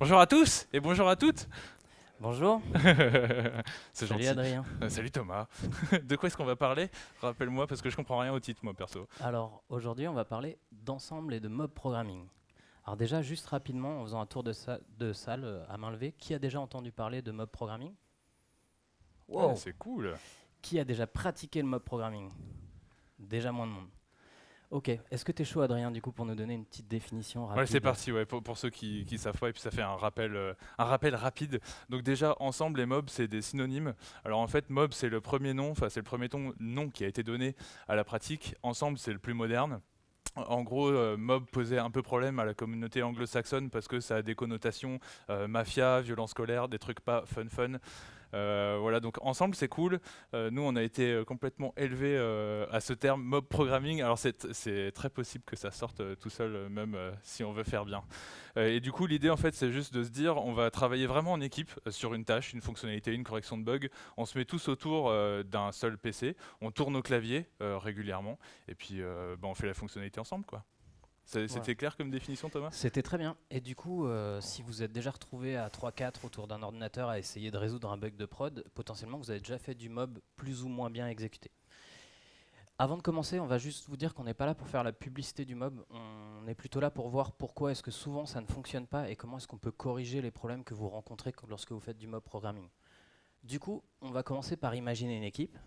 Bonjour à tous et bonjour à toutes. Bonjour, C'est salut gentil. Adrien. Salut Thomas. De quoi est-ce qu'on va parler? Rappelle-moi parce que je comprends rien au titre moi perso. Alors aujourd'hui on va parler d'ensemble et de mob programming. Alors déjà juste rapidement en faisant un tour de salle à main levée, qui a déjà entendu parler de mob programming? Ah, Wow. c'est cool. Qui a déjà pratiqué le mob programming? Déjà moins de monde. Ok, est-ce que tu es chaud Adrien du coup pour nous donner une petite définition Ouais, c'est rapide? parti, ouais, pour ceux qui savent pas, et puis ça fait un rappel rapide. Donc déjà, ensemble, les mobs, c'est des synonymes. Alors en fait, mob, c'est le premier nom, enfin c'est le premier nom qui a été donné à la pratique. Ensemble, c'est le plus moderne. En gros, mob posait un peu problème à la communauté anglo-saxonne parce que ça a des connotations mafia, violence scolaire, des trucs pas fun. Voilà, donc ensemble c'est cool. Nous on a été complètement élevés à ce terme mob programming. Alors c'est très possible que ça sorte tout seul, même si on veut faire bien. Et du coup l'idée en fait c'est juste de se dire on va travailler vraiment en équipe sur une tâche, une fonctionnalité, une correction de bug. On se met tous autour d'un seul PC, on tourne au clavier régulièrement et puis bah, on fait la fonctionnalité ensemble quoi. Voilà. C'était clair comme définition Thomas? C'était très bien. Et du coup, si vous êtes déjà retrouvé à 3-4 autour d'un ordinateur à essayer de résoudre un bug de prod, potentiellement vous avez déjà fait du mob plus ou moins bien exécuté. Avant de commencer, on va juste vous dire qu'on n'est pas là pour faire la publicité du mob, on est plutôt là pour voir pourquoi est-ce que souvent ça ne fonctionne pas et comment est-ce qu'on peut corriger les problèmes que vous rencontrez lorsque vous faites du mob programming. Du coup, on va commencer par imaginer une équipe.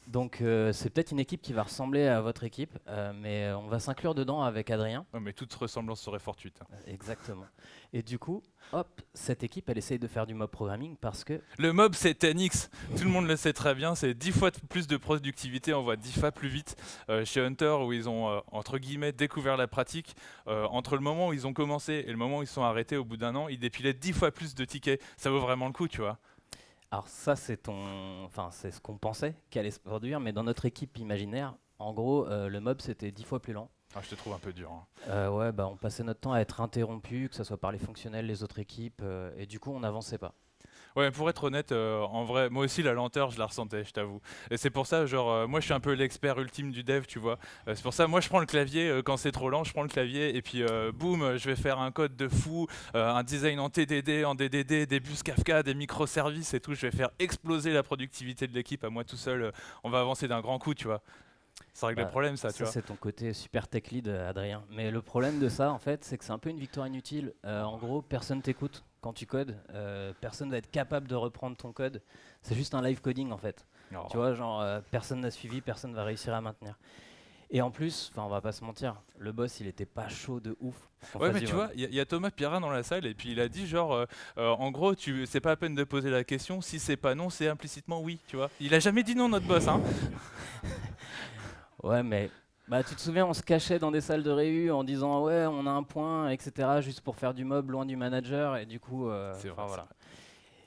Donc c'est peut-être une équipe qui va ressembler à votre équipe, mais on va s'inclure dedans avec Adrien. Non mais toute ressemblance serait fortuite. Exactement. Et du coup, hop, cette équipe, elle essaye de faire du mob programming parce que... Le mob c'est 10x, tout le monde le sait très bien, c'est 10 fois plus de productivité, on voit 10 fois plus vite chez Hunter où ils ont entre guillemets découvert la pratique. Entre le moment où ils ont commencé et le moment où ils sont arrêtés au bout d'un an, ils dépilaient 10 fois plus de tickets, ça vaut vraiment le coup tu vois. Alors ça, enfin, c'est ce qu'on pensait qu'allait se produire, mais dans notre équipe imaginaire, en gros, le mob, c'était 10 fois plus lent. Ah, je te trouve un peu dur. Hein. Ouais, bah, on passait notre temps à être interrompu, que ce soit par les fonctionnels, les autres équipes, et du coup, on n'avançait pas. Ouais, pour être honnête, en vrai, moi aussi la lenteur, je la ressentais, je t'avoue. Et c'est pour ça, genre, moi je suis un peu l'expert ultime du dev, tu vois. C'est pour ça, moi je prends le clavier quand c'est trop lent, je prends le clavier et puis boum, je vais faire un code de fou, un design en TDD, en DDD, des bus Kafka, des microservices et tout. Je vais faire exploser la productivité de l'équipe à moi tout seul. On va avancer d'un grand coup, tu vois. Ça règle le Bah, problème, ça, tu ça, vois. c'est ton côté super tech lead, Adrien. Mais le problème de ça, en fait, c'est que c'est un peu une victoire inutile. En gros, personne t'écoute quand tu codes. Personne va être capable de reprendre ton code. C'est juste un live coding, en fait. Tu Oh. vois, genre, personne n'a suivi, personne va réussir à maintenir. Et en plus, enfin, on va pas se mentir, le boss, il était pas chaud de ouf pour qu'on Ouais, fasse mais du tu mob. vois, il y a Thomas Pierrin dans la salle et puis il a dit genre, en gros, c'est pas la peine de poser la question. Si c'est pas non, c'est implicitement oui, tu vois. Il a jamais dit non, notre boss, hein. Ouais, mais bah, tu te souviens, on se cachait dans des salles de réu en disant ouais, on a un point, etc., juste pour faire du mob loin du manager. Et du coup, C'est vrai, enfin c'est voilà. vrai.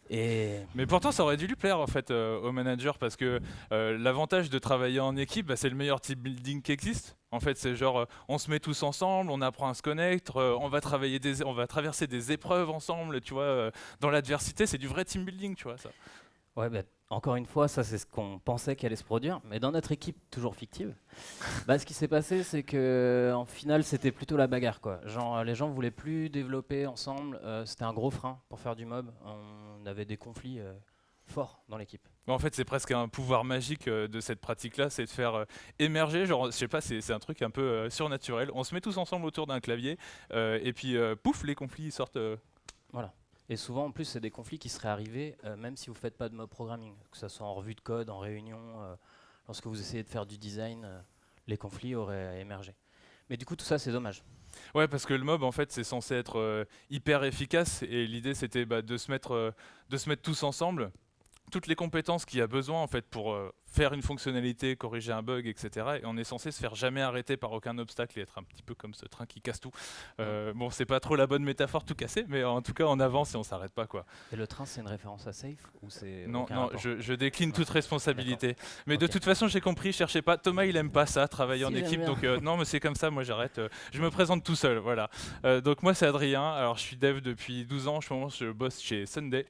Et Mais pourtant, ça aurait dû lui plaire en fait au manager parce que l'avantage de travailler en équipe, bah, c'est le meilleur team building qui existe. En fait, c'est genre on se met tous ensemble, on apprend à se connaître, on va traverser des épreuves ensemble, tu vois. Dans l'adversité, c'est du vrai team building, tu vois ça. ouais, bah, encore une fois, ça c'est ce qu'on pensait qu'allait se produire. Mais dans notre équipe, toujours fictive, bah, ce qui s'est passé, c'est que en finale, c'était plutôt la bagarre, quoi. Genre, les gens voulaient plus développer ensemble. C'était un gros frein pour faire du mob. On avait des conflits forts dans l'équipe. Mais en fait, c'est presque un pouvoir magique de cette pratique-là, c'est de faire émerger, genre, je sais pas, c'est un truc un peu surnaturel. On se met tous ensemble autour d'un clavier et puis pouf, les conflits ils sortent. Voilà. Et souvent, en plus, c'est des conflits qui seraient arrivés même si vous ne faites pas de mob programming, que ce soit en revue de code, en réunion, lorsque vous essayez de faire du design, les conflits auraient émergé. Mais du coup, tout ça, c'est dommage. Ouais, parce que le mob, en fait, c'est censé être hyper efficace et l'idée, c'était bah, de se mettre tous ensemble. Toutes les compétences qu'il y a besoin en fait pour faire une fonctionnalité, corriger un bug, etc. Et on est censé se faire jamais arrêter par aucun obstacle et être un petit peu comme ce train qui casse tout. Mm. Bon, c'est pas trop la bonne métaphore tout casser, mais en tout cas on avance et on s'arrête pas quoi. Et le train, c'est une référence à Safe ou c'est Non, aucun non, rapport? je décline Non. toute responsabilité. Mais de Ok. toute façon, j'ai compris, cherchez pas. Thomas, il aime pas ça, travailler en Si, j'aime équipe. bien. Donc non, mais c'est comme ça. Moi, j'arrête. Je me présente tout seul. Voilà. Donc moi, c'est Adrien. Alors, je suis dev depuis 12 ans. Je bosse chez Sunday.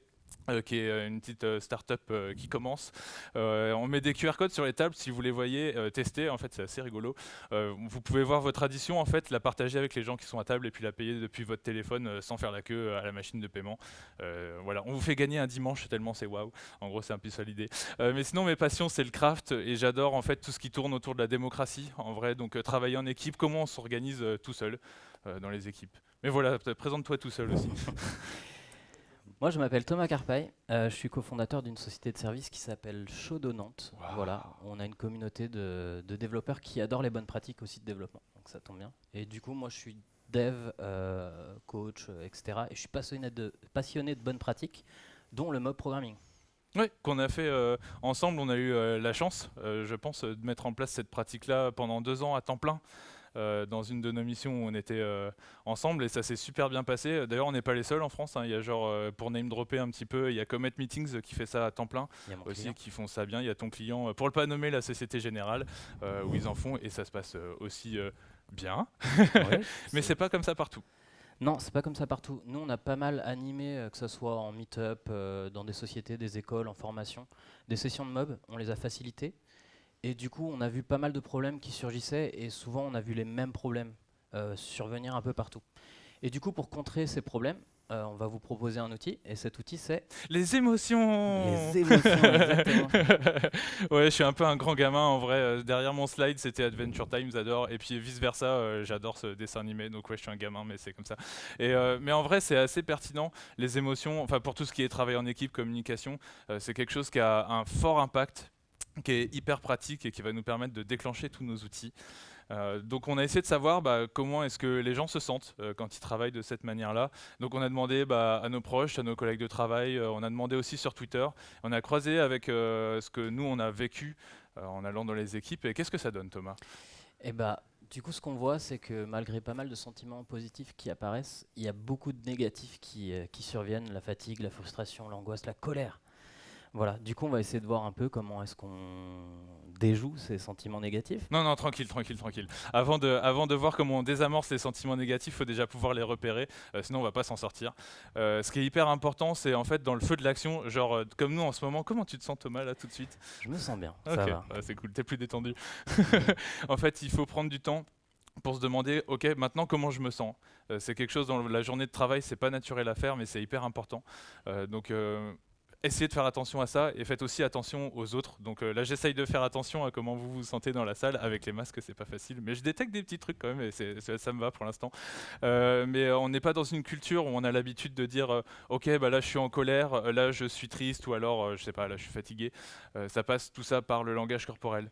qui est une petite start-up qui commence. On met des QR codes sur les tables si vous les voyez tester. En fait, c'est assez rigolo. Vous pouvez voir votre addition, en fait, la partager avec les gens qui sont à table et puis la payer depuis votre téléphone sans faire la queue à la machine de paiement. Voilà, on vous fait gagner un dimanche tellement c'est waouh. En gros, c'est un peu ça l'idée. Mais sinon, mes passions, c'est le craft et j'adore en fait tout ce qui tourne autour de la démocratie. En vrai, donc travailler en équipe, comment on s'organise tout seul dans les équipes. Mais voilà, présente-toi tout seul aussi. Moi, je m'appelle Thomas Carpaille. Je suis cofondateur d'une société de services qui s'appelle Shodo Nantes. Wow. Voilà, on a une communauté de développeurs qui adorent les bonnes pratiques aussi de développement. Donc ça tombe bien. Et du coup, moi, je suis dev, coach, etc. Et je suis passionné de bonnes pratiques, dont le mob programming. Oui, qu'on a fait ensemble. On a eu la chance, je pense, de mettre en place cette pratique-là pendant 2 ans à temps plein. Dans une de nos missions où on était ensemble et ça s'est super bien passé. D'ailleurs, on n'est pas les seuls en France. Il y a genre, pour name dropper un petit peu, il y a Comet Meetings qui fait ça à temps plein aussi, qui font ça bien. Il y a ton client, pour le pas nommer, la Société Générale, où ils en font et ça se passe aussi bien. Ouais, Mais c'est pas comme ça partout. Non, c'est pas comme ça partout. Nous, on a pas mal animé, que ce soit en meet-up, dans des sociétés, des écoles, en formation, des sessions de mob. On les a facilitées. Et du coup, on a vu pas mal de problèmes qui surgissaient et souvent, on a vu les mêmes problèmes survenir un peu partout. Et du coup, pour contrer ces problèmes, on va vous proposer un outil. Et cet outil, c'est Les émotions. les émotions, exactement. Ouais, je suis un peu un grand gamin en vrai. Derrière mon slide, c'était Adventure Time, j'adore. Et puis vice versa, j'adore ce dessin animé. Donc ouais, je suis un gamin, mais c'est comme ça. Mais en vrai, c'est assez pertinent. Les émotions, enfin pour tout ce qui est travail en équipe, communication, c'est quelque chose qui a un fort impact, qui est hyper pratique et qui va nous permettre de déclencher tous nos outils. Donc on a essayé de savoir comment est-ce que les gens se sentent quand ils travaillent de cette manière-là. Donc on a demandé à nos proches, à nos collègues de travail, on a demandé aussi sur Twitter, on a croisé avec ce que nous on a vécu en allant dans les équipes. Et qu'est-ce que ça donne, Thomas? Et du coup, ce qu'on voit, c'est que malgré pas mal de sentiments positifs qui apparaissent, il y a beaucoup de négatifs qui surviennent, la fatigue, la frustration, l'angoisse, la colère. Voilà, du coup, on va essayer de voir un peu comment est-ce qu'on déjoue ces sentiments négatifs. Non, non, tranquille, tranquille, tranquille. Avant de voir comment on désamorce les sentiments négatifs, il faut déjà pouvoir les repérer, sinon on va pas s'en sortir. Ce qui est hyper important, c'est en fait dans le feu de l'action, genre comme nous en ce moment. Comment tu te sens, Thomas, là tout de suite? Je me sens bien, Ok, ça va. c'est cool, t'es plus détendu. En fait, il faut prendre du temps pour se demander, ok, maintenant comment je me sens. C'est quelque chose dans la journée de travail, c'est pas naturel à faire, mais c'est hyper important. Donc essayez de faire attention à ça et faites aussi attention aux autres. Donc là, j'essaye de faire attention à comment vous vous sentez dans la salle. Avec les masques, c'est pas facile, mais je détecte des petits trucs quand même et ça me va pour l'instant. Mais on n'est pas dans une culture où on a l'habitude de dire ok, là je suis en colère, là je suis triste ou alors je sais pas, là je suis fatigué. Ça passe tout ça par le langage corporel.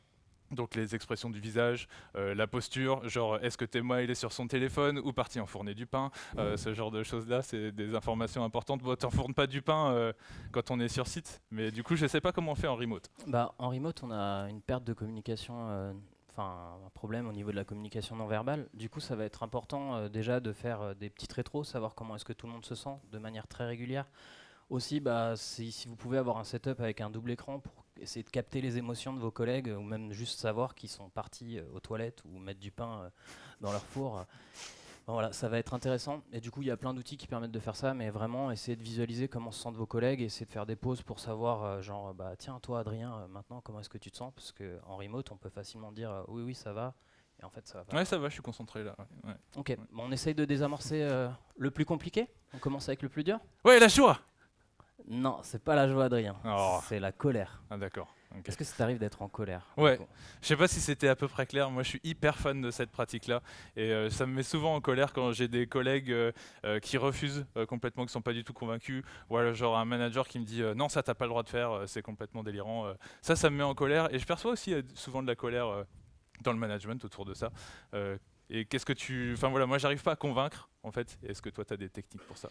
Donc les expressions du visage, la posture, genre est-ce que Théma il est sur son téléphone ou parti enfourner du pain, ce genre de choses-là, c'est des informations importantes. Bon, t'enfournes pas du pain quand on est sur site, mais du coup je sais pas comment on fait en remote. En remote, on a une perte de communication, un problème au niveau de la communication non verbale. Du coup, ça va être important déjà de faire des petites rétros, savoir comment est-ce que tout le monde se sent de manière très régulière. Aussi, si vous pouvez avoir un setup avec un double écran pour essayer de capter les émotions de vos collègues ou même juste savoir qu'ils sont partis aux toilettes ou mettre du pain dans leur four. Voilà, ça va être intéressant. Et du coup, il y a plein d'outils qui permettent de faire ça, mais vraiment, essayez de visualiser comment se sentent vos collègues, essayez de faire des pauses pour savoir, tiens, toi, Adrien, maintenant, comment est-ce que tu te sens? Parce qu'en remote, on peut facilement dire oui, oui, ça va. Et en fait, ça va pas. Ouais, ça va, je suis concentré là. Ouais. Ok, on essaye de désamorcer le plus compliqué. On commence avec le plus dur. Ouais, la joie. Non, c'est pas la joie, Adrien. Oh. C'est la colère. Ah d'accord. Okay. Est-ce que ça t'arrive d'être en colère? Ouais. Je sais pas si c'était à peu près clair. Moi, je suis hyper fan de cette pratique-là, et ça me met souvent en colère quand j'ai des collègues qui refusent complètement, qui sont pas du tout convaincus, ou alors genre un manager qui me dit non, ça t'as pas le droit de faire, c'est complètement délirant. Ça me met en colère, et je perçois aussi souvent de la colère dans le management autour de ça. Et qu'est-ce que enfin voilà, moi, j'arrive pas à convaincre en fait. Est-ce que toi, t'as des techniques pour ça?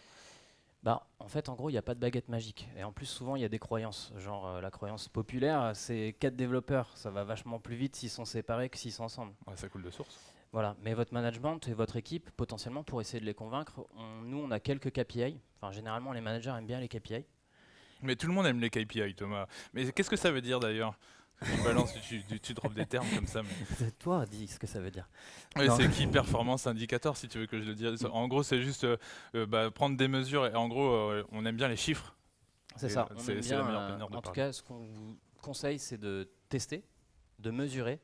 En fait, en gros, il n'y a pas de baguette magique. Et en plus, souvent, il y a des croyances. Genre, la croyance populaire, c'est 4 développeurs. Ça va vachement plus vite s'ils sont séparés que s'ils sont ensemble. Ouais, ça coule de source. Voilà. Mais votre management et votre équipe, potentiellement, pour essayer de les convaincre, nous, on a quelques KPI. Enfin, généralement, les managers aiment bien les KPI. Mais tout le monde aime les KPI, Thomas. Mais qu'est-ce que ça veut dire d'ailleurs? Tu balances, tu drops des termes comme ça. Mais... Toi, dis ce que ça veut dire. Oui, c'est Key Performance Indicator, si tu veux que je le dise. En gros, c'est juste prendre des mesures. Et en gros, on aime bien les chiffres. C'est Et, ça, on aime c'est la bien, meilleure manière de en tout parler. cas, ce qu'on vous conseille, c'est de tester, de mesurer.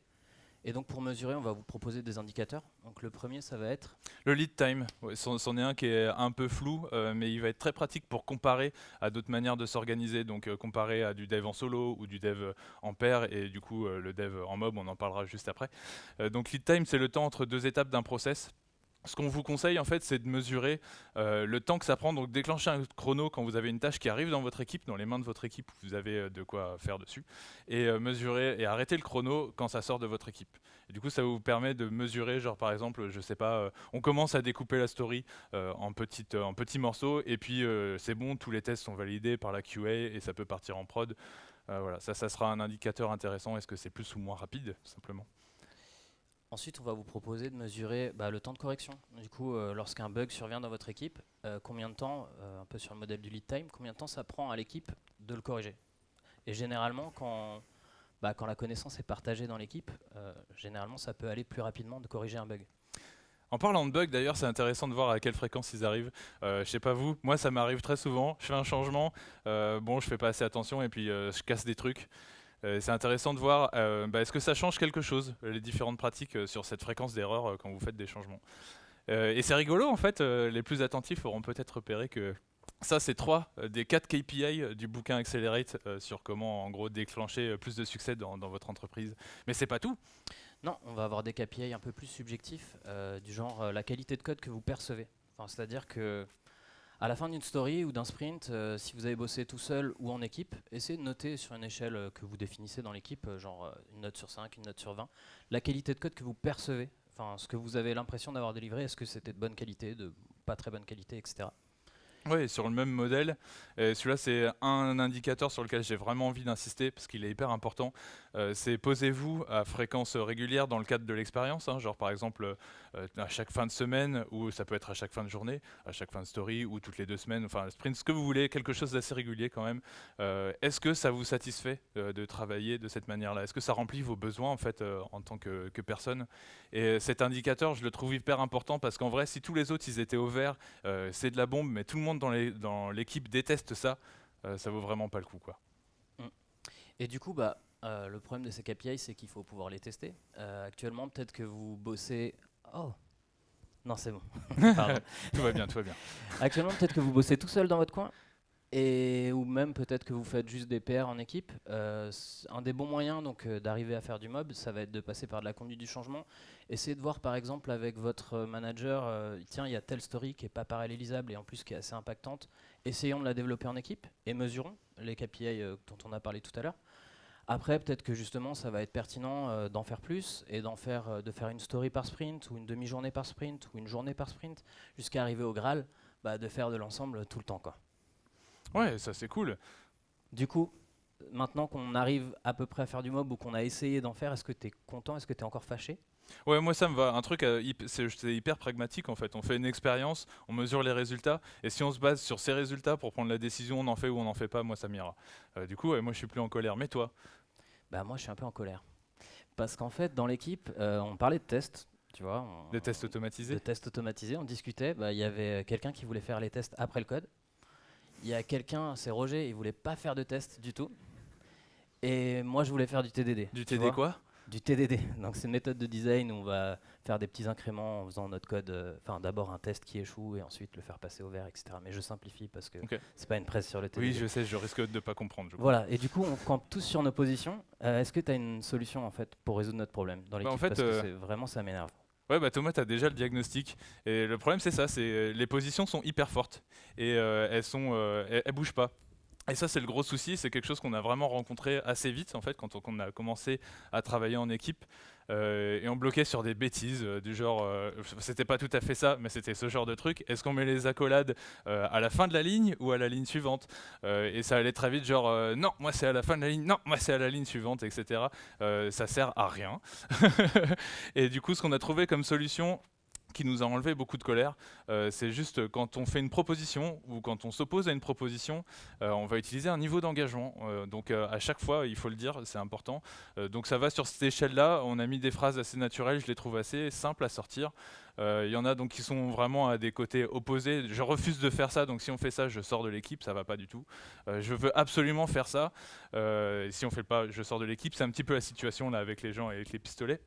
Et donc pour mesurer, on va vous proposer des indicateurs. Donc le premier, ça va être... Le lead time, ouais, c'en est un qui est un peu flou, mais il va être très pratique pour comparer à d'autres manières de s'organiser. Donc comparer à du dev en solo ou du dev en pair, et du coup le dev en mob, on en parlera juste après. Donc lead time, c'est le temps entre deux étapes d'un process. Ce qu'on vous conseille en fait, c'est de mesurer le temps que ça prend. Donc déclencher un chrono quand vous avez une tâche qui arrive dans votre équipe, dans les mains de votre équipe, où vous avez de quoi faire dessus, et mesurer et arrêter le chrono quand ça sort de votre équipe. Et du coup, ça vous permet de mesurer, genre par exemple, je sais pas, on commence à découper la story en petits morceaux, et puis c'est bon, tous les tests sont validés par la QA et ça peut partir en prod. Voilà, ça sera un indicateur intéressant. Est-ce que c'est plus ou moins rapide, simplement? Ensuite, on va vous proposer de mesurer le temps de correction. Du coup, lorsqu'un bug survient dans votre équipe, combien de temps, un peu sur le modèle du lead time, combien de temps ça prend à l'équipe de le corriger. Et généralement, quand la connaissance est partagée dans l'équipe, généralement ça peut aller plus rapidement de corriger un bug. En parlant de bugs, d'ailleurs, c'est intéressant de voir à quelle fréquence ils arrivent. Je sais pas vous, moi ça m'arrive très souvent. Je fais un changement, bon, je fais pas assez attention et puis je casse des trucs. C'est intéressant de voir, est-ce que ça change quelque chose, les différentes pratiques sur cette fréquence d'erreur quand vous faites des changements. Et c'est rigolo en fait, les plus attentifs auront peut-être repéré que ça c'est 3 des 4 KPI du bouquin Accelerate sur comment en gros déclencher plus de succès dans votre entreprise. Mais c'est pas tout. Non, on va avoir des KPI un peu plus subjectifs, du genre la qualité de code que vous percevez. Enfin, c'est-à-dire que à la fin d'une story ou d'un sprint, si vous avez bossé tout seul ou en équipe, essayez de noter sur une échelle que vous définissez dans l'équipe, genre une note sur 5, une note sur 20, la qualité de code que vous percevez, enfin ce que vous avez l'impression d'avoir délivré, est-ce que c'était de bonne qualité, de pas très bonne qualité, etc. Oui, sur le même modèle. Celui-là, c'est un indicateur sur lequel j'ai vraiment envie d'insister parce qu'il est hyper important. C'est posez-vous à fréquence régulière dans le cadre de l'expérience, hein, genre par exemple à chaque fin de semaine, ou ça peut être à chaque fin de journée, à chaque fin de story, ou toutes les 2 semaines, enfin sprint, ce que vous voulez, quelque chose d'assez régulier quand même. Est-ce que ça vous satisfait de travailler de cette manière-là? Est-ce que ça remplit vos besoins en fait en tant que personne? Et cet indicateur, je le trouve hyper important parce qu'en vrai, si tous les autres ils étaient au vert, c'est de la bombe, mais tout le monde dans l'équipe déteste ça, ça vaut vraiment pas le coup, quoi. Et du coup, le problème de ces KPI, c'est qu'il faut pouvoir les tester. Actuellement, peut-être que vous bossez... Oh non, c'est bon. Pardon. Tout va bien, tout va bien. Actuellement, peut-être que vous bossez tout seul dans votre coin, ou même peut-être que vous faites juste des PR en équipe. Un des bons moyens d'arriver à faire du mob, ça va être de passer par de la conduite du changement. Essayez de voir par exemple avec votre manager, tiens, il y a telle story qui n'est pas parallélisable et en plus qui est assez impactante. Essayons de la développer en équipe et mesurons les KPI dont on a parlé tout à l'heure. Après, peut-être que justement, ça va être pertinent d'en faire plus et de faire une story par sprint ou une demi-journée par sprint ou une journée par sprint jusqu'à arriver au Graal, de faire de l'ensemble tout le temps, quoi. Ouais, ça c'est cool. Du coup, maintenant qu'on arrive à peu près à faire du mob ou qu'on a essayé d'en faire, est-ce que tu es content? Est-ce que tu es encore fâché? Ouais, moi ça me va. Un truc, c'est hyper pragmatique en fait. On fait une expérience, on mesure les résultats, et si on se base sur ces résultats pour prendre la décision, on en fait ou on n'en fait pas, moi ça m'ira. Du coup, ouais, moi je suis plus en colère. Mais toi? Moi, je suis un peu en colère. Parce qu'en fait, dans l'équipe, on parlait de tests, tu vois. Des tests automatisés? De tests automatisés, on discutait. Il y avait quelqu'un qui voulait faire les tests après le code. Il y a quelqu'un, c'est Roger, il voulait pas faire de tests du tout. Et moi, je voulais faire du TDD. Du tu TD vois. quoi? Du TDD. Donc, c'est une méthode de design où on va faire des petits incréments en faisant notre code. D'abord un test qui échoue et ensuite le faire passer au vert, etc. Mais je simplifie parce que c'est pas une presse sur le TDD. Oui, je sais, je risque de ne pas comprendre. Voilà. Et du coup, on campe tous sur nos positions. Est-ce que tu as une solution en fait pour résoudre notre problème dans l'équipe? En fait, parce que vraiment, ça m'énerve. Ouais, Thomas, tu as déjà le diagnostic. Et le problème, c'est ça, c'est les positions sont hyper fortes et elles bougent pas. Et ça, c'est le gros souci, c'est quelque chose qu'on a vraiment rencontré assez vite, en fait, quand on a commencé à travailler en équipe. Et on bloquait sur des bêtises, du genre, c'était pas tout à fait ça, mais c'était ce genre de truc. Est-ce qu'on met les accolades à la fin de la ligne ou à la ligne suivante? Et ça allait très vite, genre, non, moi c'est à la fin de la ligne, non, moi c'est à la ligne suivante, etc. Ça sert à rien. Et du coup, ce qu'on a trouvé comme solution, qui nous a enlevé beaucoup de colère. C'est juste quand on fait une proposition ou quand on s'oppose à une proposition, on va utiliser un niveau d'engagement. Donc à chaque fois, il faut le dire, c'est important. Donc ça va sur cette échelle-là. On a mis des phrases assez naturelles, je les trouve assez simples à sortir. Il y en a donc qui sont vraiment à des côtés opposés. Je refuse de faire ça, donc si on fait ça, je sors de l'équipe, ça va pas du tout. Je veux absolument faire ça. Si on fait pas, je sors de l'équipe. C'est un petit peu la situation là avec les gens et avec les pistolets.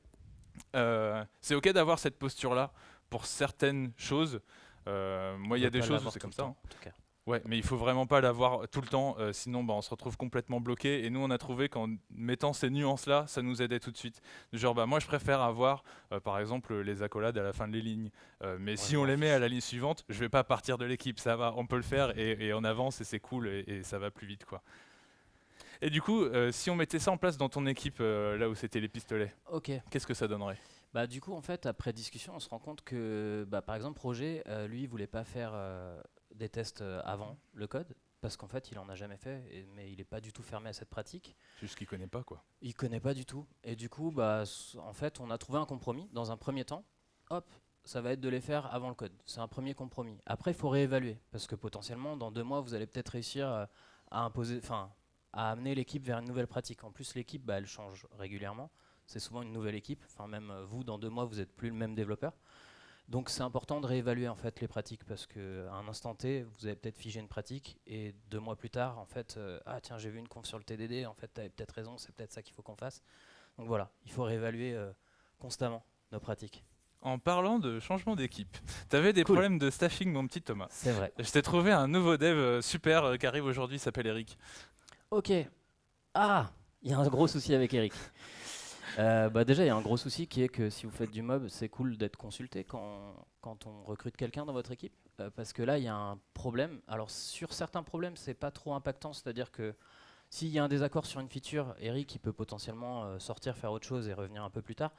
C'est ok d'avoir cette posture-là pour certaines choses. Moi, il y a des choses où c'est comme ça. Ouais, mais il faut vraiment pas l'avoir tout le temps, sinon on se retrouve complètement bloqué. Et nous, on a trouvé qu'en mettant ces nuances-là, ça nous aidait tout de suite. Genre, moi, je préfère avoir, par exemple, les accolades à la fin de les lignes. Mais si on les met à la ligne suivante, je vais pas partir de l'équipe. Ça va, on peut le faire et on avance et c'est cool et ça va plus vite, quoi. Et du coup, si on mettait ça en place dans ton équipe, là où c'était les pistolets, qu'est-ce que ça donnerait ? Bah, du coup, en fait, après discussion, on se rend compte que, par exemple, Roger, lui, il voulait pas faire des tests avant le code, parce qu'en fait, il en a jamais fait, mais il n'est pas du tout fermé à cette pratique. C'est juste qu'il connaît pas, quoi. Il connaît pas du tout. Et du coup, en fait, on a trouvé un compromis. Dans un premier temps, hop, ça va être de les faire avant le code. C'est un premier compromis. Après, il faut réévaluer, parce que potentiellement, dans 2 mois, vous allez peut-être réussir à amener l'équipe vers une nouvelle pratique. En plus, l'équipe, elle change régulièrement. C'est souvent une nouvelle équipe. Enfin, même vous, dans 2 mois, vous n'êtes plus le même développeur. Donc, c'est important de réévaluer en fait les pratiques parce qu'à un instant T, vous avez peut-être figé une pratique et 2 mois plus tard, en fait, tiens, j'ai vu une conf sur le TDD. En fait, tu avais peut-être raison. C'est peut-être ça qu'il faut qu'on fasse. Donc voilà, il faut réévaluer constamment nos pratiques. En parlant de changement d'équipe, tu avais des problèmes de staffing, mon petit Thomas. C'est vrai. Je t'ai trouvé un nouveau dev super qui arrive aujourd'hui, il s'appelle Eric. Ok. Ah, il y a un gros souci avec Eric. Déjà, il y a un gros souci qui est que si vous faites du mob, c'est cool d'être consulté quand on recrute quelqu'un dans votre équipe. Parce que là, il y a un problème. Alors, sur certains problèmes, c'est pas trop impactant. C'est-à-dire que s'il y a un désaccord sur une feature, Eric, il peut potentiellement sortir, faire autre chose et revenir un peu plus tard.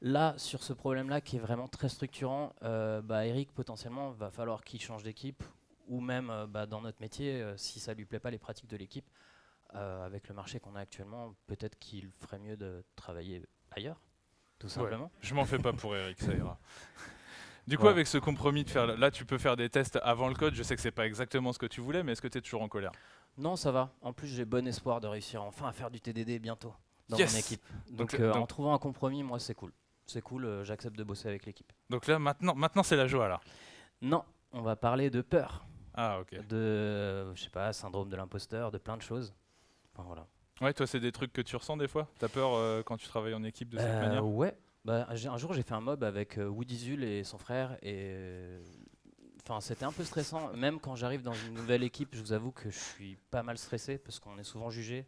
Là, sur ce problème-là, qui est vraiment très structurant, Eric, potentiellement, va falloir qu'il change d'équipe. Ou même, dans notre métier, si ça lui plaît pas les pratiques de l'équipe, avec le marché qu'on a actuellement, peut-être qu'il ferait mieux de travailler ailleurs, tout simplement. Ouais, je m'en fais pas pour Eric, ça ira. Du coup, avec ce compromis de faire, là, tu peux faire des tests avant le code. Je sais que c'est pas exactement ce que tu voulais, mais est-ce que tu es toujours en colère ? Non, ça va. En plus, j'ai bon espoir de réussir enfin à faire du TDD bientôt dans mon équipe. Donc, en trouvant un compromis, moi, c'est cool. C'est cool, j'accepte de bosser avec l'équipe. Donc là, maintenant c'est la joie, là. Non, on va parler de peur. Ah, ok. De, je sais pas, syndrome de l'imposteur, de plein de choses. Enfin, voilà. Ouais, toi, c'est des trucs que tu ressens des fois ? T'as peur quand tu travailles en équipe de cette manière ? Ouais. Un jour, j'ai fait un mob avec Woody Zul et son frère et c'était un peu stressant. Même quand j'arrive dans une nouvelle équipe, je vous avoue que je suis pas mal stressé parce qu'on est souvent jugé.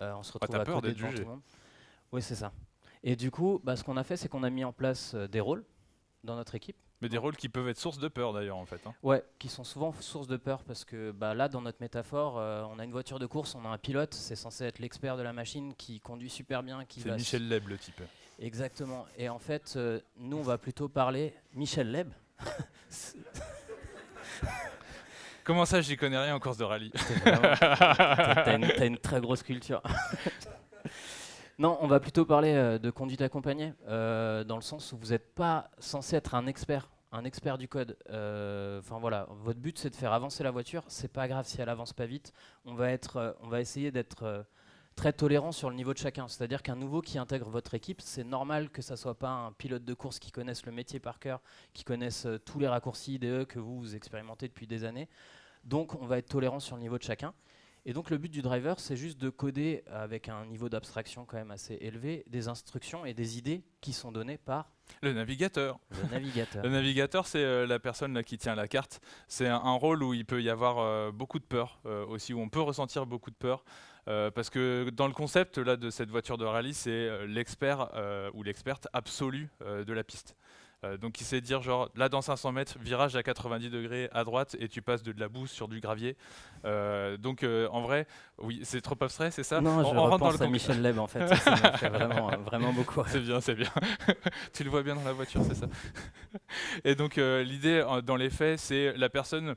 On se retrouve à coder devant tout le monde. Oui, c'est ça. Et du coup, ce qu'on a fait, c'est qu'on a mis en place des rôles dans notre équipe. Mais des rôles qui peuvent être source de peur d'ailleurs en fait. Hein. Ouais, qui sont souvent source de peur parce que là, dans notre métaphore, on a une voiture de course, on a un pilote, c'est censé être l'expert de la machine qui conduit super bien. C'est Michel Leb le type. Exactement. Et en fait, nous, on va plutôt parler... Michel Leb. Comment ça, j'y connais rien en course de rallye. T'as une très grosse culture. Non, on va plutôt parler de conduite accompagnée, dans le sens où vous n'êtes pas censé être un expert du code. Votre but c'est de faire avancer la voiture. C'est pas grave si elle avance pas vite. On va essayer d'être très tolérant sur le niveau de chacun. C'est-à-dire qu'un nouveau qui intègre votre équipe, c'est normal que ça soit pas un pilote de course qui connaisse le métier par cœur, qui connaisse tous les raccourcis IDE que vous expérimentez depuis des années. Donc, on va être tolérant sur le niveau de chacun. Et donc le but du driver, c'est juste de coder avec un niveau d'abstraction quand même assez élevé des instructions et des idées qui sont données par le navigateur. Le navigateur, c'est la personne là, qui tient la carte. C'est un rôle où il peut y avoir beaucoup de peur aussi, où on peut ressentir beaucoup de peur. Parce que dans le concept là, de cette voiture de rallye, c'est l'expert ou l'experte absolue de la piste. Donc il sait dire genre là dans 500 mètres, virage à 90 degrés à droite et tu passes de la boue sur du gravier. En vrai, oui, c'est trop abstrait, c'est ça ? Non, je repense à Michel Leb en fait, ça m'a fait vraiment beaucoup. C'est bien. Tu le vois bien dans la voiture, c'est ça. Et donc l'idée dans les faits, c'est la personne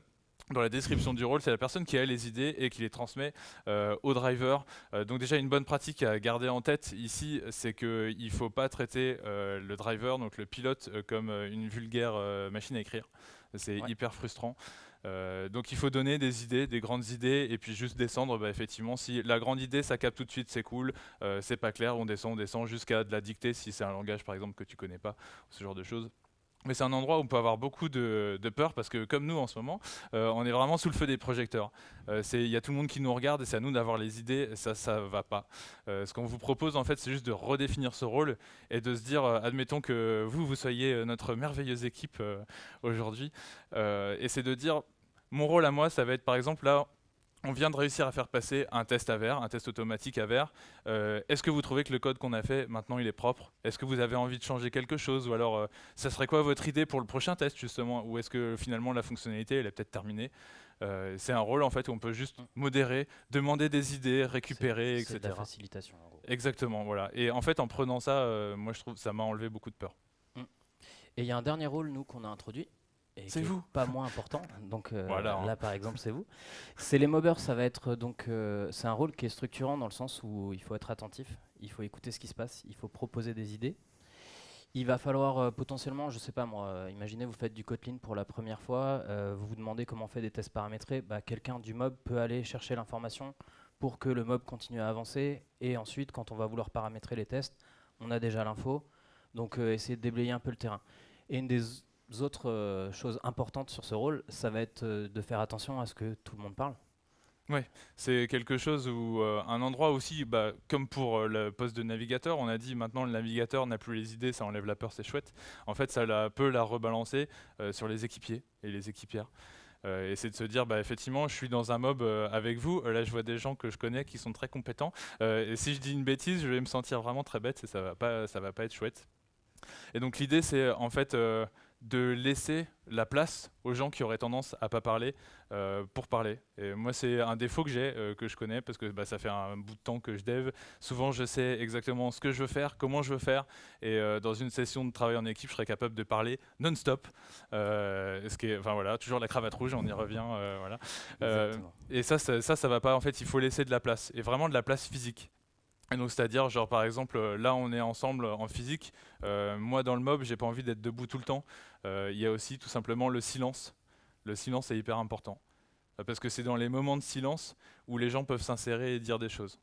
dans la description du rôle, c'est la personne qui a les idées et qui les transmet au driver. Donc déjà, une bonne pratique à garder en tête ici, c'est qu'il ne faut pas traiter le driver, donc le pilote, comme une vulgaire machine à écrire. C'est hyper frustrant. Donc il faut donner des idées, des grandes idées, et puis juste descendre. Effectivement, si la grande idée, ça capte tout de suite, c'est cool. C'est pas clair, on descend jusqu'à de la dictée, si c'est un langage, par exemple, que tu connais pas, ce genre de choses. Mais c'est un endroit où on peut avoir beaucoup de peur parce que comme nous en ce moment, on est vraiment sous le feu des projecteurs. Il y a tout le monde qui nous regarde et c'est à nous d'avoir les idées, ça va pas. Ce qu'on vous propose en fait, c'est juste de redéfinir ce rôle et de se dire, admettons que vous soyez notre merveilleuse équipe aujourd'hui, et c'est de dire, mon rôle à moi, ça va être par exemple là, on vient de réussir à faire passer un test AVER, un test automatique AVER. Est-ce que vous trouvez que le code qu'on a fait, maintenant, il est propre? Est-ce que vous avez envie de changer quelque chose? Ou alors, ça serait quoi votre idée pour le prochain test, justement? Ou est-ce que finalement, la fonctionnalité, elle est peut-être terminée? C'est un rôle, en fait, où on peut juste modérer, demander des idées, récupérer, etc. C'est de la facilitation, en gros. Exactement, voilà. Et en fait, en prenant ça, moi, je trouve que ça m'a enlevé beaucoup de peur. Et il y a un dernier rôle, nous, qu'on a introduit. C'est vous. Pas moins important. Donc voilà, là, par exemple, c'est vous. C'est les mobbers. Ça va être donc c'est un rôle qui est structurant dans le sens où il faut être attentif, il faut écouter ce qui se passe, il faut proposer des idées. Il va falloir potentiellement, je sais pas moi, imaginez vous faites du Kotlin pour la première fois, vous vous demandez comment on fait des tests paramétrés. Quelqu'un du mob peut aller chercher l'information pour que le mob continue à avancer. Et ensuite, quand on va vouloir paramétrer les tests, on a déjà l'info. Donc essayer de déblayer un peu le terrain. Et une des autres choses importantes sur ce rôle, ça va être de faire attention à ce que tout le monde parle. Oui, c'est quelque chose où un endroit aussi, comme pour le poste de navigateur, on a dit maintenant le navigateur n'a plus les idées, ça enlève la peur, c'est chouette. En fait, ça peut la rebalancer sur les équipiers et les équipières. Et c'est de se dire, effectivement, je suis dans un mob avec vous. Là, je vois des gens que je connais qui sont très compétents. Et si je dis une bêtise, je vais me sentir vraiment très bête et ça va pas être chouette. Et donc l'idée, c'est en fait de laisser la place aux gens qui auraient tendance à pas parler pour parler. Et moi, c'est un défaut que j'ai, que je connais, parce que ça fait un bout de temps que je dev. Souvent, je sais exactement ce que je veux faire, comment je veux faire, et dans une session de travail en équipe, je serais capable de parler non-stop. Ce qui est, enfin voilà, toujours la cravate rouge, on y revient, voilà. Et ça va pas. En fait, il faut laisser de la place, et vraiment de la place physique. Et donc c'est-à-dire, genre par exemple, là on est ensemble en physique, moi dans le mob j'ai pas envie d'être debout tout le temps. Il y a aussi tout simplement le silence. Le silence est hyper important, parce que c'est dans les moments de silence où les gens peuvent s'insérer et dire des choses.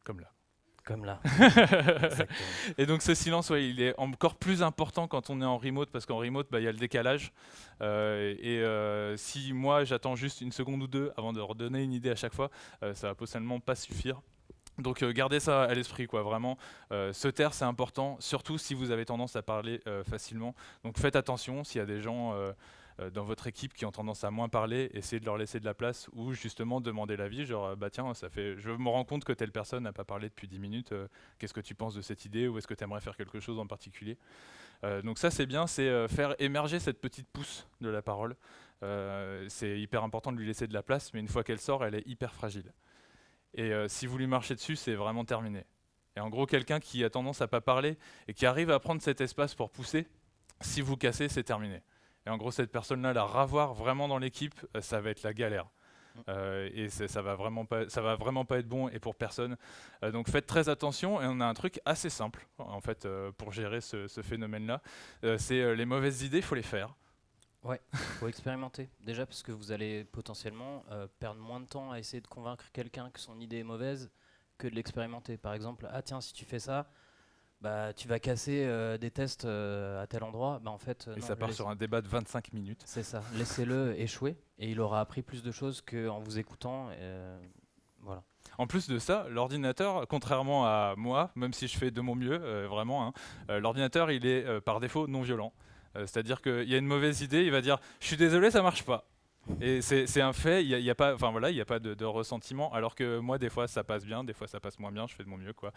Comme là. Comme là. Et donc ce silence, il est encore plus important quand on est en remote, parce qu'en remote, il y a le décalage. Si moi j'attends juste une seconde ou deux avant de redonner une idée à chaque fois, ça va potentiellement pas suffire. Donc gardez ça à l'esprit, quoi, vraiment. Se taire, c'est important, surtout si vous avez tendance à parler facilement. Donc faites attention s'il y a des gens dans votre équipe qui ont tendance à moins parler, essayez de leur laisser de la place ou justement demander l'avis, genre tiens, je me rends compte que telle personne n'a pas parlé depuis 10 minutes, qu'est-ce que tu penses de cette idée, ou est-ce que tu aimerais faire quelque chose en particulier? Donc ça c'est bien, c'est faire émerger cette petite pousse de la parole. C'est hyper important de lui laisser de la place, mais une fois qu'elle sort, elle est hyper fragile. Et si vous lui marchez dessus, c'est vraiment terminé. Et en gros, quelqu'un qui a tendance à pas parler et qui arrive à prendre cet espace pour pousser, si vous cassez, c'est terminé. Et en gros, cette personne-là, la revoir vraiment dans l'équipe, ça va être la galère. Et ça va vraiment pas être bon, et pour personne. Donc faites très attention, et on a un truc assez simple en fait pour gérer ce phénomène-là. C'est les mauvaises idées, il faut les faire. Ouais, faut expérimenter. Déjà parce que vous allez potentiellement perdre moins de temps à essayer de convaincre quelqu'un que son idée est mauvaise que de l'expérimenter. Par exemple, ah tiens, si tu fais ça, tu vas casser des tests à tel endroit. En fait, et non, ça part sur un débat de 25 minutes. C'est ça. Laissez-le échouer, et il aura appris plus de choses qu'en vous écoutant. Voilà. En plus de ça, l'ordinateur, contrairement à moi, même si je fais de mon mieux, vraiment, l'ordinateur, il est par défaut non violent. C'est-à-dire qu'il y a une mauvaise idée, il va dire « je suis désolé, ça marche pas ». Et c'est un fait, il n'y a pas, de ressentiment, alors que moi des fois ça passe bien, des fois ça passe moins bien, je fais de mon mieux, quoi.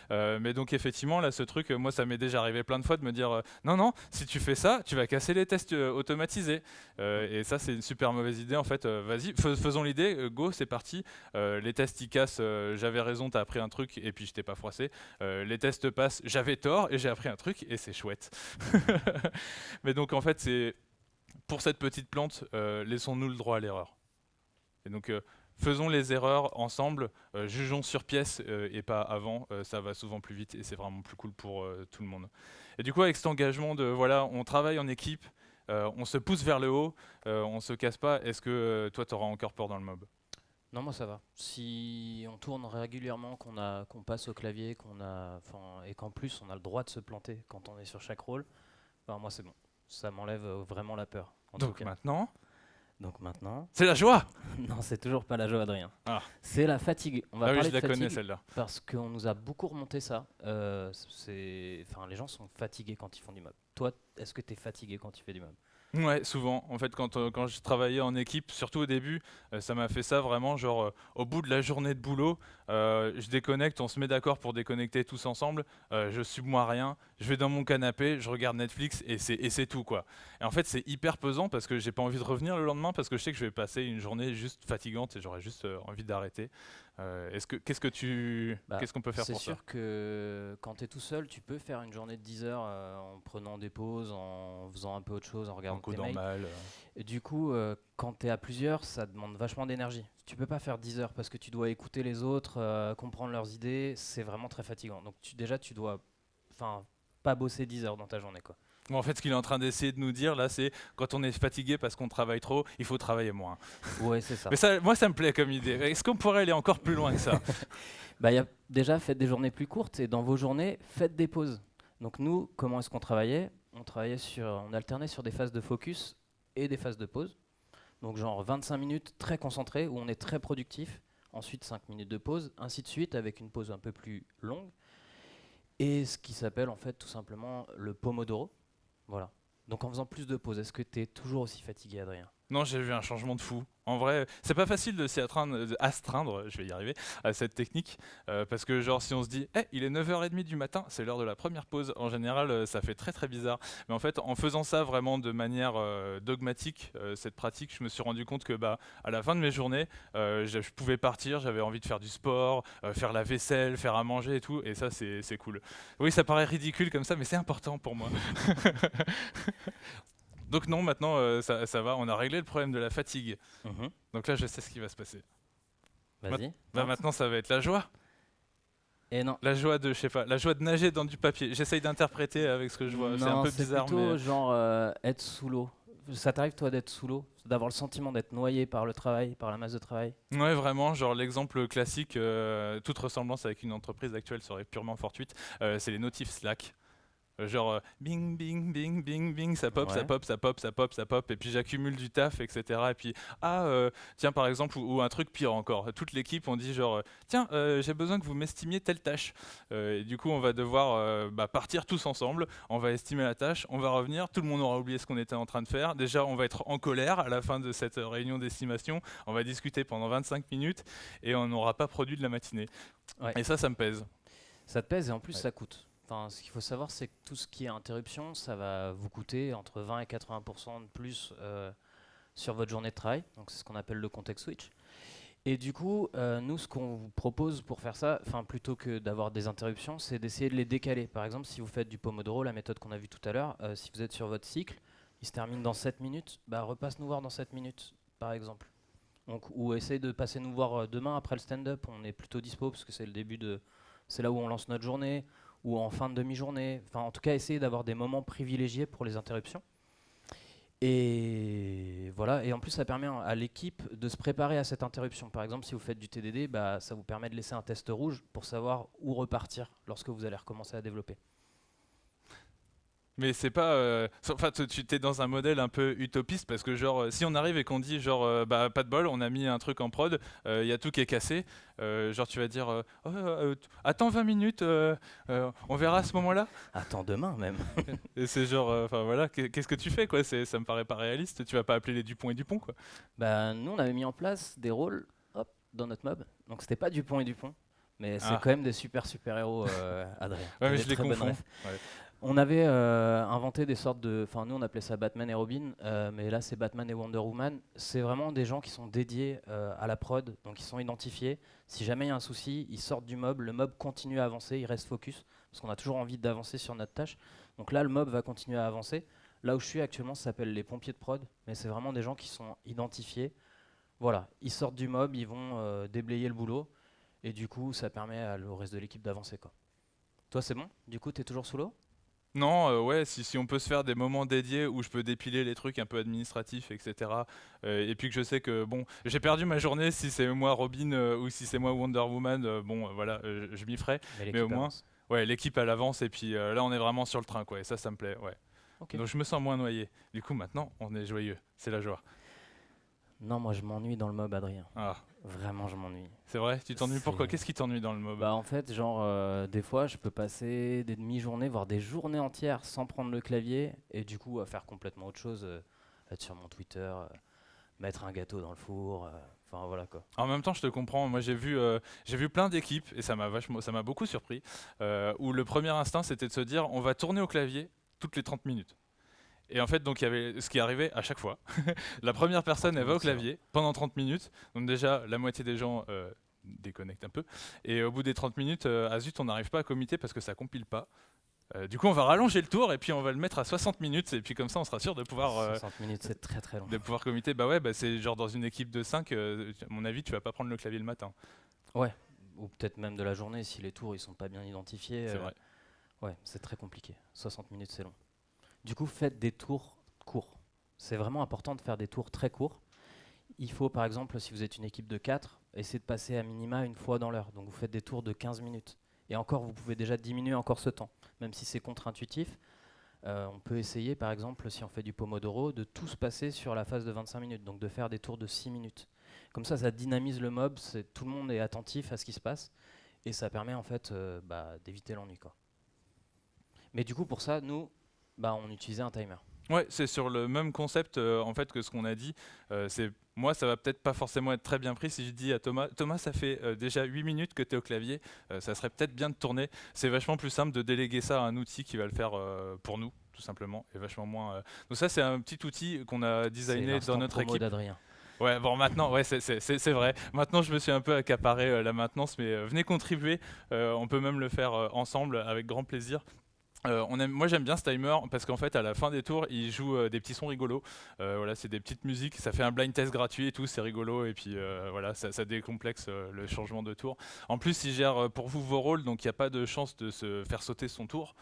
Mais donc effectivement là, ce truc, moi ça m'est déjà arrivé plein de fois de me dire non, si tu fais ça, tu vas casser les tests automatisés. Et ça c'est une super mauvaise idée en fait. Vas-y, faisons l'idée, go, c'est parti. Les tests ils cassent, j'avais raison, t'as appris un truc et puis je t'ai pas froissé. Les tests passent, j'avais tort et j'ai appris un truc et c'est chouette. Mais donc en fait pour cette petite plante, laissons-nous le droit à l'erreur. Et donc, faisons les erreurs ensemble, jugeons sur pièce et pas avant, ça va souvent plus vite et c'est vraiment plus cool pour tout le monde. Et du coup, avec cet engagement de, voilà, on travaille en équipe, on se pousse vers le haut, on se casse pas, est-ce que toi, tu auras encore peur dans le mob? Non, moi ça va. Si on tourne régulièrement, qu'on passe au clavier, et qu'en plus on a le droit de se planter quand on est sur chaque rôle, ben, moi c'est bon. Ça m'enlève vraiment la peur. En tout Donc cas. maintenant, Donc maintenant, c'est la joie! non, c'est toujours pas la joie, Adrien. Ah, C'est la fatigue. On va ah oui, parler je la de connais fatigue celle-là. parce qu'on nous a beaucoup remonté ça. Les gens sont fatigués quand ils font du mob. Toi, est-ce que tu es fatigué quand tu fais du mob? Ouais, souvent. En fait, quand je travaillais en équipe, surtout au début, ça m'a fait ça vraiment, genre, au bout de la journée de boulot, je déconnecte, on se met d'accord pour déconnecter tous ensemble, je submois rien, je vais dans mon canapé, je regarde Netflix et c'est tout, quoi. Et en fait, c'est hyper pesant parce que j'ai pas envie de revenir le lendemain parce que je sais que je vais passer une journée juste fatigante et j'aurais juste envie d'arrêter. Qu'est-ce qu'on peut faire C'est pour ça? sûr que quand tu es tout seul, tu peux faire une journée de 10 heures en prenant des pauses, en faisant un peu autre chose, en En regardant tes codant mails. mal. Et du coup, quand tu es à plusieurs, ça demande vachement d'énergie. Tu peux pas faire 10 heures parce que tu dois écouter les autres, comprendre leurs idées. C'est vraiment très fatigant. Donc déjà, tu dois pas bosser 10 heures dans ta journée, quoi. Bon, en fait, ce qu'il est en train d'essayer de nous dire là, c'est quand on est fatigué parce qu'on travaille trop, il faut travailler moins. Ouais, c'est ça. Mais ça, moi, ça me plaît comme idée. Est-ce qu'on pourrait aller encore plus loin que ça? Déjà, faites des journées plus courtes et dans vos journées, faites des pauses. Donc nous, comment est-ce qu'on travaillait? On alternait sur des phases de focus et des phases de pause. Donc genre 25 minutes très concentrées où on est très productif. Ensuite 5 minutes de pause, ainsi de suite avec une pause un peu plus longue. Et ce qui s'appelle en fait tout simplement le Pomodoro. Voilà. Donc en faisant plus de pauses, est-ce que tu es toujours aussi fatigué, Adrien? Non, j'ai vu un changement de fou. En vrai, c'est pas facile de s'y astreindre, je vais y arriver, à cette technique. Parce que, genre, si on se dit, il est 9h30 du matin, c'est l'heure de la première pause, en général, ça fait très très bizarre. Mais en fait, en faisant ça vraiment de manière dogmatique, cette pratique, je me suis rendu compte que, bah, à la fin de mes journées, je pouvais partir, j'avais envie de faire du sport, faire la vaisselle, faire à manger et tout, et ça, c'est cool. Oui, ça paraît ridicule comme ça, mais c'est important pour moi. Donc non, maintenant ça va, on a réglé le problème de la fatigue. Mhm. Donc là, je sais ce qui va se passer. Vas-y. Bah, maintenant, ça va être la joie. Et non. La joie de, je sais pas, la joie de nager dans du papier. J'essaye d'interpréter avec ce que je vois. C'est un peu bizarre, plutôt mais genre être sous l'eau. Ça t'arrive toi d'être sous l'eau, d'avoir le sentiment d'être noyé par le travail, par la masse de travail? ouais, vraiment, genre l'exemple classique, toute ressemblance avec une entreprise actuelle serait purement fortuite. C'est les notifs Slack. Genre bing bing bing bing bing, ça pop, ça Ouais. pop, ça pop, ça pop, ça pop, et puis j'accumule du taf, etc. Et puis tiens, par exemple, ou un truc pire encore, toute l'équipe on dit genre tiens, j'ai besoin que vous m'estimiez telle tâche. Et du coup on va devoir partir tous ensemble, on va estimer la tâche, on va revenir, tout le monde aura oublié ce qu'on était en train de faire. Déjà on va être en colère à la fin de cette réunion d'estimation, on va discuter pendant 25 minutes et on n'aura pas produit de la matinée. Ouais. Et ça me pèse. Ça te pèse et en plus Ouais. ça coûte. Enfin, ce qu'il faut savoir, c'est que tout ce qui est interruption, ça va vous coûter entre 20 et 80% de plus sur votre journée de travail. Donc c'est ce qu'on appelle le context switch. Et du coup, nous, ce qu'on vous propose pour faire ça, plutôt que d'avoir des interruptions, c'est d'essayer de les décaler. Par exemple, si vous faites du Pomodoro, la méthode qu'on a vue tout à l'heure, si vous êtes sur votre cycle, il se termine dans 7 minutes, repasse nous voir dans 7 minutes, par exemple. Donc, ou essaye de passer nous voir demain après le stand-up. On est plutôt dispo parce que c'est le début de... C'est là où on lance notre journée, ou en fin de demi-journée. Enfin, en tout cas, essayez d'avoir des moments privilégiés pour les interruptions. Et voilà, et en plus ça permet à l'équipe de se préparer à cette interruption. Par exemple, si vous faites du TDD, ça vous permet de laisser un test rouge pour savoir où repartir lorsque vous allez recommencer à développer. Mais c'est pas. Enfin, tu t'es dans un modèle un peu utopiste parce que, genre, si on arrive et qu'on dit, genre, pas de bol, on a mis un truc en prod, il y a tout qui est cassé, genre, tu vas dire, attends 20 minutes, on verra à ce moment-là. Attends demain même. Et c'est genre, enfin voilà, qu'est-ce que tu fais, quoi? Ça me paraît pas réaliste, tu vas pas appeler les Dupont et Dupont, quoi. Nous, on avait mis en place des rôles dans notre mob. Donc, c'était pas Dupont et Dupont, mais c'est Ah. quand même des super-héros, Adrien. Ouais, mais Des je les très bonnes confonds. refs. Ouais. On avait inventé des sortes de... Enfin, nous, on appelait ça Batman et Robin, mais là, c'est Batman et Wonder Woman. C'est vraiment des gens qui sont dédiés à la prod, donc ils sont identifiés. Si jamais il y a un souci, ils sortent du mob, le mob continue à avancer, il reste focus, parce qu'on a toujours envie d'avancer sur notre tâche. Donc là, le mob va continuer à avancer. Là où je suis actuellement, ça s'appelle les pompiers de prod, mais c'est vraiment des gens qui sont identifiés. Voilà, ils sortent du mob, ils vont déblayer le boulot, et du coup, ça permet au reste de l'équipe d'avancer, quoi. Toi, c'est bon? Du coup, t'es toujours sous l'eau? Non, ouais, si on peut se faire des moments dédiés où je peux dépiler les trucs un peu administratifs, etc. Et puis que je sais que, bon, j'ai perdu ma journée si c'est moi Robin ou si c'est moi Wonder Woman, bon, voilà, je m'y ferai. Mais Mais au l'équipe moins, avance. ouais, l'équipe à l'avance et puis là, on est vraiment sur le train, quoi. Et ça me plaît, ouais. Ok. Donc je me sens moins noyé. Du coup, maintenant, on est joyeux. C'est la joie. Non, moi, je m'ennuie dans le mob, Adrien. Ah, Vraiment, je m'ennuie. c'est vrai? Tu t'ennuies pourquoi? C'est... Qu'est-ce qui t'ennuie dans le mob? Bah, en fait, genre, des fois, je peux passer des demi-journées, voire des journées entières sans prendre le clavier, et du coup, à faire complètement autre chose, être sur mon Twitter, mettre un gâteau dans le four, enfin, voilà, quoi. En même temps, je te comprends. Moi, j'ai vu plein d'équipes et ça m'a beaucoup surpris. Où le premier instinct, c'était de se dire, on va tourner au clavier toutes les 30 minutes. Et en fait, donc, il y avait ce qui arrivait à chaque fois. La première personne, 30 elle va au minutes, c'est long. clavier pendant 30 minutes. Donc déjà, la moitié des gens déconnectent un peu. Et au bout des 30 minutes, ah zut, on n'arrive pas à committer parce que ça compile pas. Du coup, on va rallonger le tour et puis on va le mettre à 60 minutes. Et puis comme ça, on sera sûr 60 minutes, c'est très très long. de pouvoir committer. Bah ouais, bah c'est genre dans une équipe de 5, à mon avis, tu vas pas prendre le clavier le matin. Ouais, ou peut-être même de la journée, si les tours, ils sont pas bien identifiés. C'est vrai. Ouais, c'est très compliqué. 60 minutes, c'est long. Du coup, faites des tours courts. C'est vraiment important de faire des tours très courts. Il faut, par exemple, si vous êtes une équipe de 4, essayer de passer à minima une fois dans l'heure. Donc vous faites des tours de 15 minutes. Et encore, vous pouvez déjà diminuer encore ce temps, même si c'est contre-intuitif. On peut essayer, par exemple, si on fait du Pomodoro, de tout se passer sur la phase de 25 minutes, donc de faire des tours de 6 minutes. Comme ça dynamise le mob, tout le monde est attentif à ce qui se passe, et ça permet en fait d'éviter l'ennui, quoi. Mais du coup, pour ça, nous, on utilisait un timer. Ouais, c'est sur le même concept en fait que ce qu'on a dit. C'est moi, ça va peut-être pas forcément être très bien pris si je dis à Thomas, Thomas, ça fait déjà 8 minutes que tu es au clavier, ça serait peut-être bien de tourner. C'est vachement plus simple de déléguer ça à un outil qui va le faire pour nous, tout simplement, et vachement moins. Donc ça, c'est un petit outil qu'on a C'est designé dans l'instant notre promo équipe. d'Adrien. Ouais, bon, maintenant, ouais, c'est vrai. Maintenant, je me suis un peu accaparé la maintenance, mais venez contribuer. On peut même le faire ensemble avec grand plaisir. Moi j'aime bien ce timer parce qu'en fait à la fin des tours il joue des petits sons rigolos. Voilà, c'est des petites musiques, ça fait un blind test gratuit et tout, c'est rigolo et puis voilà, ça décomplexe le changement de tour. En plus il gère pour vous vos rôles, donc il n'y a pas de chance de se faire sauter son tour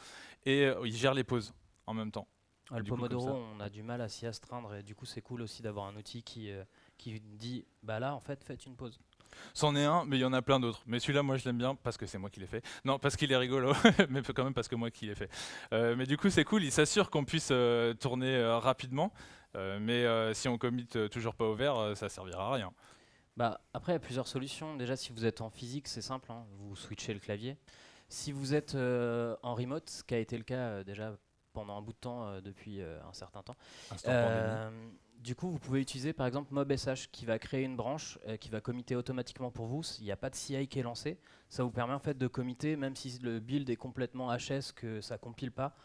et il gère les pauses en même temps. Le Du coup, comme Pomodoro, ça. on a du mal à s'y astreindre, et du coup, c'est cool aussi d'avoir un outil qui dit, bah là, en fait, faites une pause. C'en est un, mais il y en a plein d'autres. Mais celui-là, moi, je l'aime bien parce que c'est moi qui l'ai fait. Non, parce qu'il est rigolo, mais quand même parce que moi qui l'ai fait. Mais du coup, c'est cool. Il s'assure qu'on puisse tourner rapidement. Mais si on commit toujours pas au vert, ça servira à rien. Bah, après, il y a plusieurs solutions. Déjà, si vous êtes en physique, c'est simple, hein, vous switchez le clavier. Si vous êtes en remote, ce qui a été le cas déjà pendant un bout de temps depuis un certain temps, Instant pandémie. euh, du coup, vous pouvez utiliser par exemple MobSH qui va créer une branche qui va committer automatiquement pour vous. Il n'y a pas de CI qui est lancé. Ça vous permet en fait de committer, même si le build est complètement HS, que ça compile pas.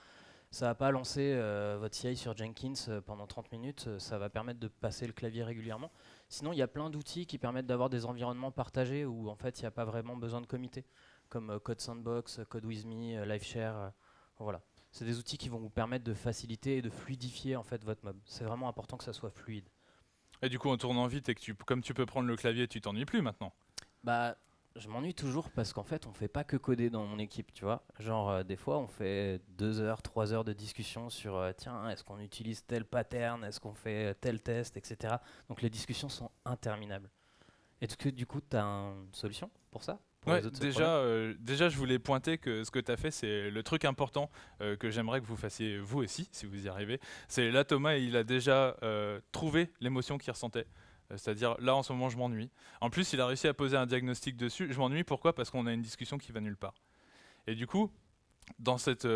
Ça va pas lancer votre CI sur Jenkins pendant 30 minutes. Ça va permettre de passer le clavier régulièrement. Sinon, il y a plein d'outils qui permettent d'avoir des environnements partagés où en fait il n'y a pas vraiment besoin de committer, comme Code Sandbox, Code With Me, LiveShare. Voilà. C'est des outils qui vont vous permettre de faciliter et de fluidifier en fait votre mob. C'est vraiment important que ça soit fluide. Et du coup, en tournant vite et que comme tu peux prendre le clavier, tu t'ennuies plus maintenant. Bah, je m'ennuie toujours parce qu'en fait, on fait pas que coder dans mon équipe, tu vois. Genre, des fois, on fait 2 heures, 3 heures de discussion sur tiens, est-ce qu'on utilise tel pattern, est-ce qu'on fait tel test, etc. Donc, les discussions sont interminables. Est-ce que du coup, tu as une solution pour ça, pour Ouais, résoudre ce problème? déjà, je voulais pointer que ce que tu as fait, c'est le truc important que j'aimerais que vous fassiez vous aussi, si vous y arrivez. C'est là, Thomas, il a déjà trouvé l'émotion qu'il ressentait. C'est-à-dire, là, en ce moment, je m'ennuie. En plus, il a réussi à poser un diagnostic dessus. Je m'ennuie, pourquoi? Parce qu'on a une discussion qui va nulle part. Et du coup, dans cette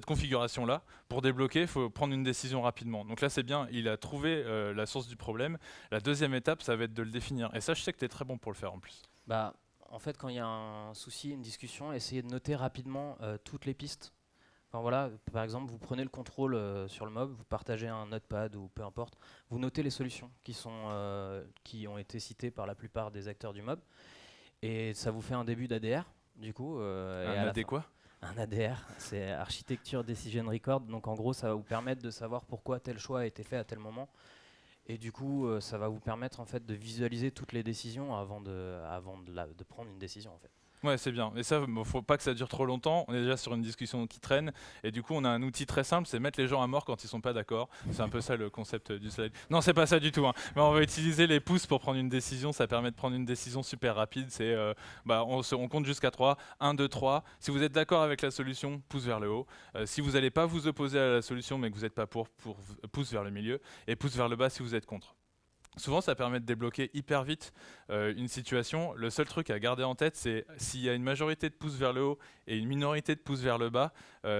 configuration-là, pour débloquer, il faut prendre une décision rapidement. Donc là, c'est bien, il a trouvé la source du problème. La deuxième étape, ça va être de le définir. Et ça, je sais que tu es très bon pour le faire en plus. Bah, en fait, quand il y a un souci, une discussion, essayez de noter rapidement toutes les pistes. Enfin voilà, par exemple, vous prenez le contrôle sur le mob, vous partagez un notepad ou peu importe, vous notez les solutions qui ont été citées par la plupart des acteurs du mob, et ça vous fait un début d'ADR, du coup. Et Un à la AD fin, quoi? Un ADR, c'est Architecture Decision Record. Donc en gros, ça va vous permettre de savoir pourquoi tel choix a été fait à tel moment. Et du coup, ça va vous permettre en fait de visualiser toutes les décisions avant de prendre une décision en fait. Ouais, c'est bien. Et ça, faut pas que ça dure trop longtemps. On est déjà sur une discussion qui traîne. Et du coup, on a un outil très simple, c'est mettre les gens à mort quand ils sont pas d'accord. C'est un peu ça le concept du slide. Non, c'est pas ça du tout, hein. Mais on va utiliser les pouces pour prendre une décision. Ça permet de prendre une décision super rapide. C'est, on compte jusqu'à 3. 1, 2, 3. Si vous êtes d'accord avec la solution, pouce vers le haut. Si vous n'allez pas vous opposer à la solution, mais que vous n'êtes pas pour pouce vers le milieu. Et pouce vers le bas si vous êtes contre. Souvent, ça permet de débloquer hyper vite une situation. Le seul truc à garder en tête, c'est s'il y a une majorité de pouces vers le haut et une minorité de pouces vers le bas,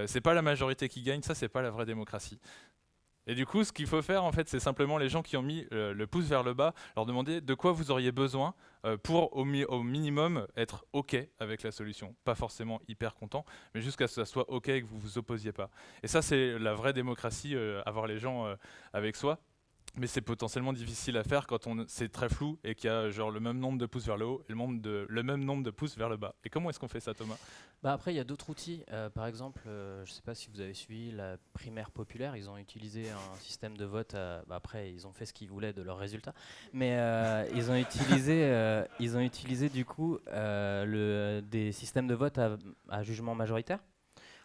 c'est pas la majorité qui gagne, ça c'est pas la vraie démocratie. Et du coup, ce qu'il faut faire, en fait, c'est simplement les gens qui ont mis le pouce vers le bas, leur demander de quoi vous auriez besoin pour au minimum être OK avec la solution. Pas forcément hyper content, mais jusqu'à ce que ça soit OK et que vous vous opposiez pas. Et ça, c'est la vraie démocratie, avoir les gens avec soi. Mais c'est potentiellement difficile à faire quand c'est très flou et qu'il y a genre le même nombre de pouces vers le haut et le même nombre de pouces vers le bas. Et comment est-ce qu'on fait ça, Thomas? Bah après, il y a d'autres outils. Par exemple, je ne sais pas si vous avez suivi la primaire populaire. Ils ont utilisé un système de vote. Après, ils ont fait ce qu'ils voulaient de leurs résultats. Mais ils ont utilisé du coup des systèmes de vote à jugement majoritaire,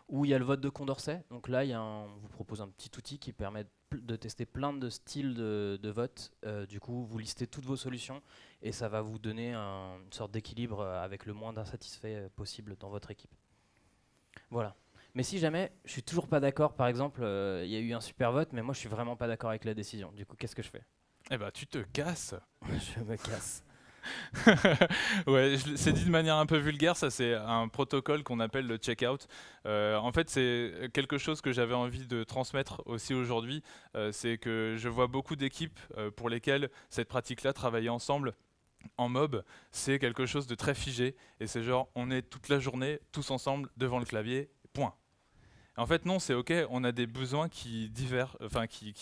où il y a le vote de Condorcet. Donc là, on vous propose un petit outil qui permet de tester plein de styles de vote. Du coup, vous listez toutes vos solutions et ça va vous donner une sorte d'équilibre avec le moins d'insatisfaits possible dans votre équipe. Voilà. Mais si jamais je suis toujours pas d'accord, par exemple, il y a eu un super vote, mais moi je suis vraiment pas d'accord avec la décision. Du coup, qu'est-ce que je fais? Eh ben, tu te casses. Je me casse. Ouais, c'est dit de manière un peu vulgaire, ça c'est un protocole qu'on appelle le check-out. En fait, c'est quelque chose que j'avais envie de transmettre aussi aujourd'hui. C'est que je vois beaucoup d'équipes pour lesquelles cette pratique-là, travailler ensemble en mob, c'est quelque chose de très figé. Et c'est genre, on est toute la journée tous ensemble devant le clavier, point. En fait, non, c'est ok, on a des besoins qui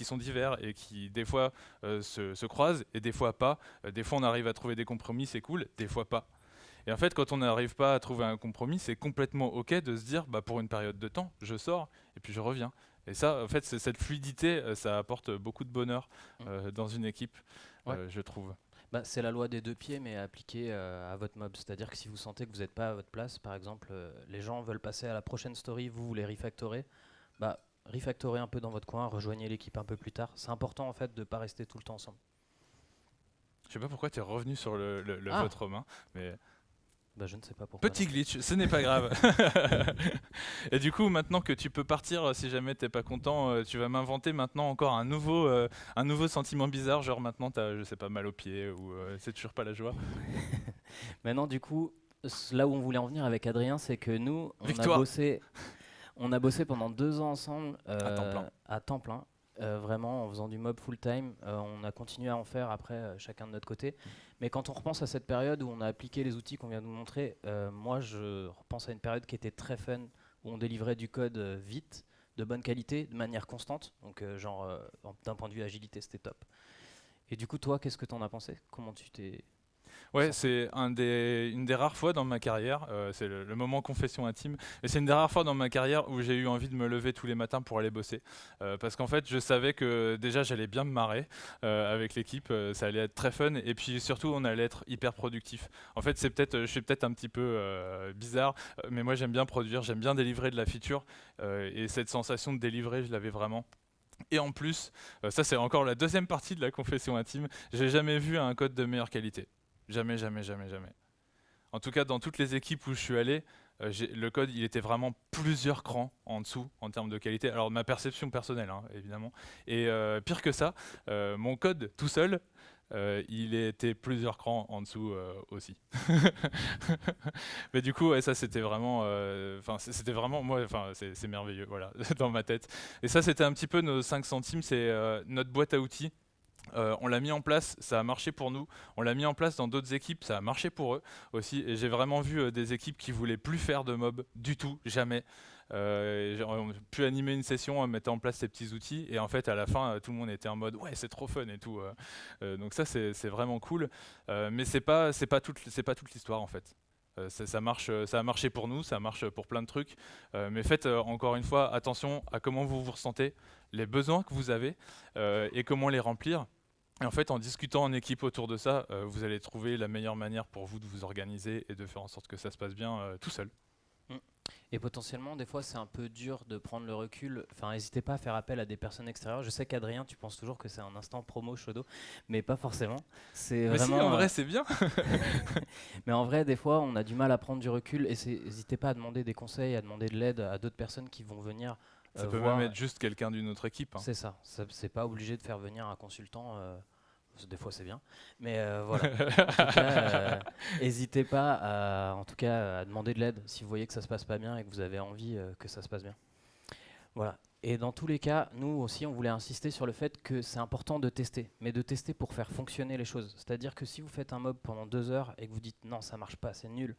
sont divers et qui, des fois, se croisent et des fois pas. Des fois, on arrive à trouver des compromis, c'est cool, des fois pas. Et en fait, quand on n'arrive pas à trouver un compromis, c'est complètement ok de se dire, bah, pour une période de temps, je sors et puis je reviens. Et ça, en fait, cette fluidité, ça apporte beaucoup de bonheur dans une équipe, Ouais. je trouve. Bah, c'est la loi des deux pieds, mais appliquée à votre mob. C'est-à-dire que si vous sentez que vous n'êtes pas à votre place, par exemple, les gens veulent passer à la prochaine story, vous voulez refactorer, bah, refactorez un peu dans votre coin, rejoignez l'équipe un peu plus tard. C'est important en fait de ne pas rester tout le temps ensemble. Je sais pas pourquoi tu es revenu sur le Ah. vote romain, mais Bah, je ne sais pas pourquoi. petit glitch, ce n'est pas grave. Et du coup, maintenant que tu peux partir, si jamais t'es pas content, tu vas m'inventer maintenant encore un nouveau sentiment bizarre, genre maintenant t'as, je sais pas, mal aux pieds ou c'est toujours pas la joie. Maintenant, du coup, là où on voulait en venir avec Adrien, c'est que nous, Victoire. on a bossé pendant 2 ans ensemble temps plein. à temps plein. Vraiment en faisant du mob full time. On a continué à en faire après chacun de notre côté. Mais quand on repense à cette période où on a appliqué les outils qu'on vient de nous montrer, moi je repense à une période qui était très fun, où on délivrait du code vite, de bonne qualité, de manière constante. Donc d'un point de vue agilité, c'était top. Et du coup, toi, qu'est-ce que t'en as pensé? Comment tu t'es Ouais, senti? c'est une des rares fois dans ma carrière, c'est le moment confession intime, et c'est une des rares fois dans ma carrière où j'ai eu envie de me lever tous les matins pour aller bosser. Parce qu'en fait, je savais que déjà j'allais bien me marrer avec l'équipe, ça allait être très fun, et puis surtout on allait être hyper productif. En fait, je suis peut-être un petit peu bizarre, mais moi j'aime bien produire, j'aime bien délivrer de la feature, et cette sensation de délivrer, je l'avais vraiment. Et en plus, ça c'est encore la deuxième partie de la confession intime, j'ai jamais vu un code de meilleure qualité. Jamais, jamais, jamais, jamais. En tout cas, dans toutes les équipes où je suis allé, le code, il était vraiment plusieurs crans en dessous en termes de qualité. Alors, ma perception personnelle, hein, évidemment. Et pire que ça, mon code tout seul, il était plusieurs crans en dessous aussi. Mais du coup, ouais, ça c'était vraiment, c'était vraiment, moi, c'est merveilleux, voilà, dans ma tête. Et ça, c'était un petit peu nos 5 centimes, c'est notre boîte à outils. On l'a mis en place, ça a marché pour nous. On l'a mis en place dans d'autres équipes, ça a marché pour eux aussi. Et j'ai vraiment vu des équipes qui voulaient plus faire de mob du tout, jamais. On a pu animer une session, mettre en place ces petits outils. Et en fait, à la fin, tout le monde était en mode ouais, c'est trop fun et tout. Donc ça, c'est vraiment cool. Mais c'est pas toute l'histoire en fait. Ça a marché pour nous, ça marche pour plein de trucs. Mais faites encore une fois attention à comment vous vous ressentez, les besoins que vous avez et comment les remplir. Et en fait, en discutant en équipe autour de ça, vous allez trouver la meilleure manière pour vous de vous organiser et de faire en sorte que ça se passe bien tout seul. Et potentiellement, des fois, c'est un peu dur de prendre le recul. Enfin, n'hésitez pas à faire appel à des personnes extérieures. Je sais qu'Adrien, tu penses toujours que c'est un instant promo Shodo, mais pas forcément. C'est Mais vraiment, si, en vrai, c'est bien. mais en vrai, des fois, on a du mal à prendre du recul. Et n'hésitez pas à demander des conseils, à demander de l'aide à d'autres personnes qui vont venir Ça peut voir. même être juste quelqu'un d'une autre équipe. Hein. C'est ça. C'est pas obligé de faire venir un consultant. Des fois c'est bien, mais voilà. En tout cas, n'hésitez pas en tout cas, à demander de l'aide si vous voyez que ça se passe pas bien et que vous avez envie que ça se passe bien. Voilà. Et dans tous les cas, nous aussi, on voulait insister sur le fait que c'est important de tester, mais de tester pour faire fonctionner les choses. C'est-à-dire que si vous faites un mob pendant 2 heures et que vous dites non, ça marche pas, c'est nul,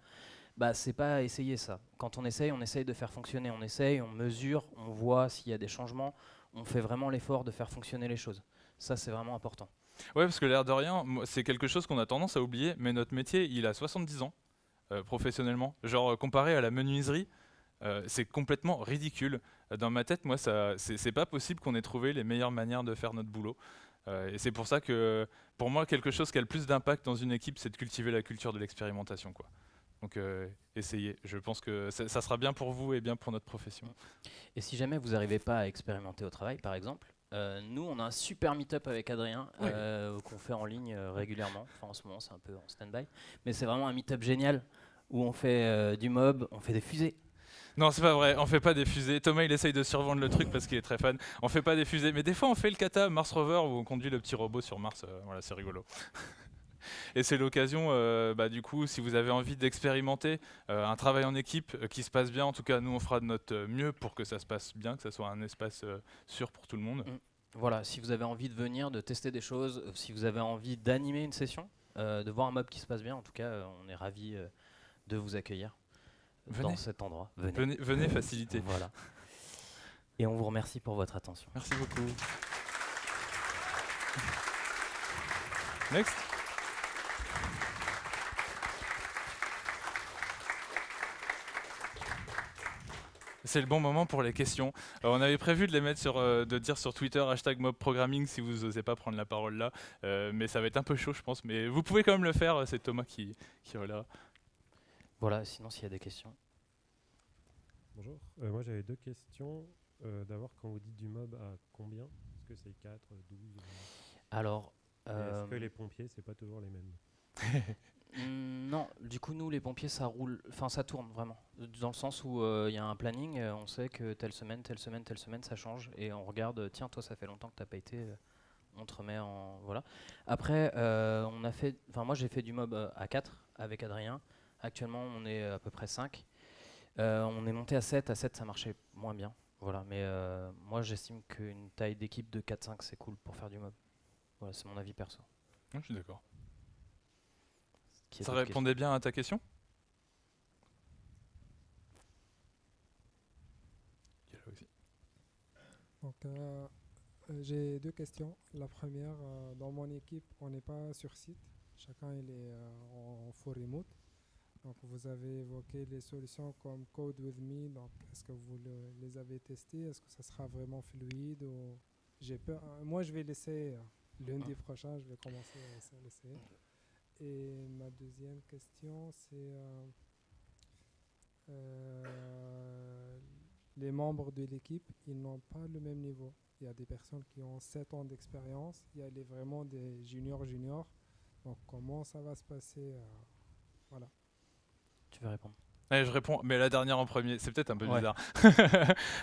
bah c'est pas essayer ça. Quand on essaye de faire fonctionner, on essaye, on mesure, on voit s'il y a des changements, on fait vraiment l'effort de faire fonctionner les choses. Ça, c'est vraiment important. Ouais, parce que l'air de rien, c'est quelque chose qu'on a tendance à oublier, mais notre métier, il a 70 ans, professionnellement. Genre, comparé à la menuiserie, c'est complètement ridicule. Dans ma tête, moi, c'est pas possible qu'on ait trouvé les meilleures manières de faire notre boulot. Et c'est pour ça que, pour moi, quelque chose qui a le plus d'impact dans une équipe, c'est de cultiver la culture de l'expérimentation, quoi. Donc, essayez. Je pense que ça sera bien pour vous et bien pour notre profession. Et si jamais vous n'arrivez pas à expérimenter au travail, par exemple, nous, on a un super meet-up avec Adrien qu'on fait en ligne régulièrement. Enfin, en ce moment, c'est un peu en stand-by. Mais c'est vraiment un meet-up génial où on fait du mob, on fait des fusées. Non, c'est pas vrai, on fait pas des fusées. Thomas, il essaye de survendre le truc parce qu'il est très fan. On fait pas des fusées, mais des fois, on fait le kata Mars Rover où on conduit le petit robot sur Mars. Voilà, c'est rigolo. Et c'est l'occasion, du coup, si vous avez envie d'expérimenter un travail en équipe qui se passe bien, en tout cas, nous, on fera de notre mieux pour que ça se passe bien, que ça soit un espace sûr pour tout le monde. Voilà, si vous avez envie de venir, de tester des choses, si vous avez envie d'animer une session, de voir un mob qui se passe bien, en tout cas, on est ravis de vous accueillir dans cet endroit. Venez faciliter. Voilà. Et on vous remercie pour votre attention. Merci beaucoup. Next. C'est le bon moment pour les questions. On avait prévu de les mettre de dire sur Twitter #mobprogramming si vous n'osez pas prendre la parole là, mais ça va être un peu chaud je pense. Mais vous pouvez quand même le faire. C'est Thomas qui relève. Voilà. Sinon, s'il y a des questions. Bonjour. Moi j'avais 2 questions. D'abord, quand vous dites du mob, à combien? Est-ce que c'est 4, 12 Alors. Est-ce que les pompiers, c'est pas toujours les mêmes? Non, du coup nous les pompiers ça roule, enfin ça tourne vraiment, dans le sens où il y a un planning, on sait que telle semaine ça change et on regarde, tiens toi ça fait longtemps que t'as pas été, on te remet en, voilà. Après moi j'ai fait du mob à 4 avec Adrien, actuellement on est à peu près 5, on est monté à 7 ça marchait moins bien, voilà, mais moi j'estime qu'une taille d'équipe de 4-5 c'est cool pour faire du mob, voilà c'est mon avis perso. Je suis d'accord. Ça répondait bien à ta question? Donc, j'ai 2 questions. La première, dans mon équipe, on n'est pas sur site. Chacun il est en full remote. Donc, vous avez évoqué les solutions comme Code with Me. Donc, est-ce que vous les avez testées? Est-ce que ça sera vraiment fluide ou... J'ai peur. Moi, je vais laisser lundi prochain. Je vais commencer à l'essayer. Et ma deuxième question, c'est les membres de l'équipe, ils n'ont pas le même niveau. Il y a des personnes qui ont 7 ans d'expérience, il y a vraiment des juniors. Donc comment ça va se passer voilà. Tu veux répondre? Ouais, je réponds, mais la dernière en premier, c'est peut-être un peu bizarre.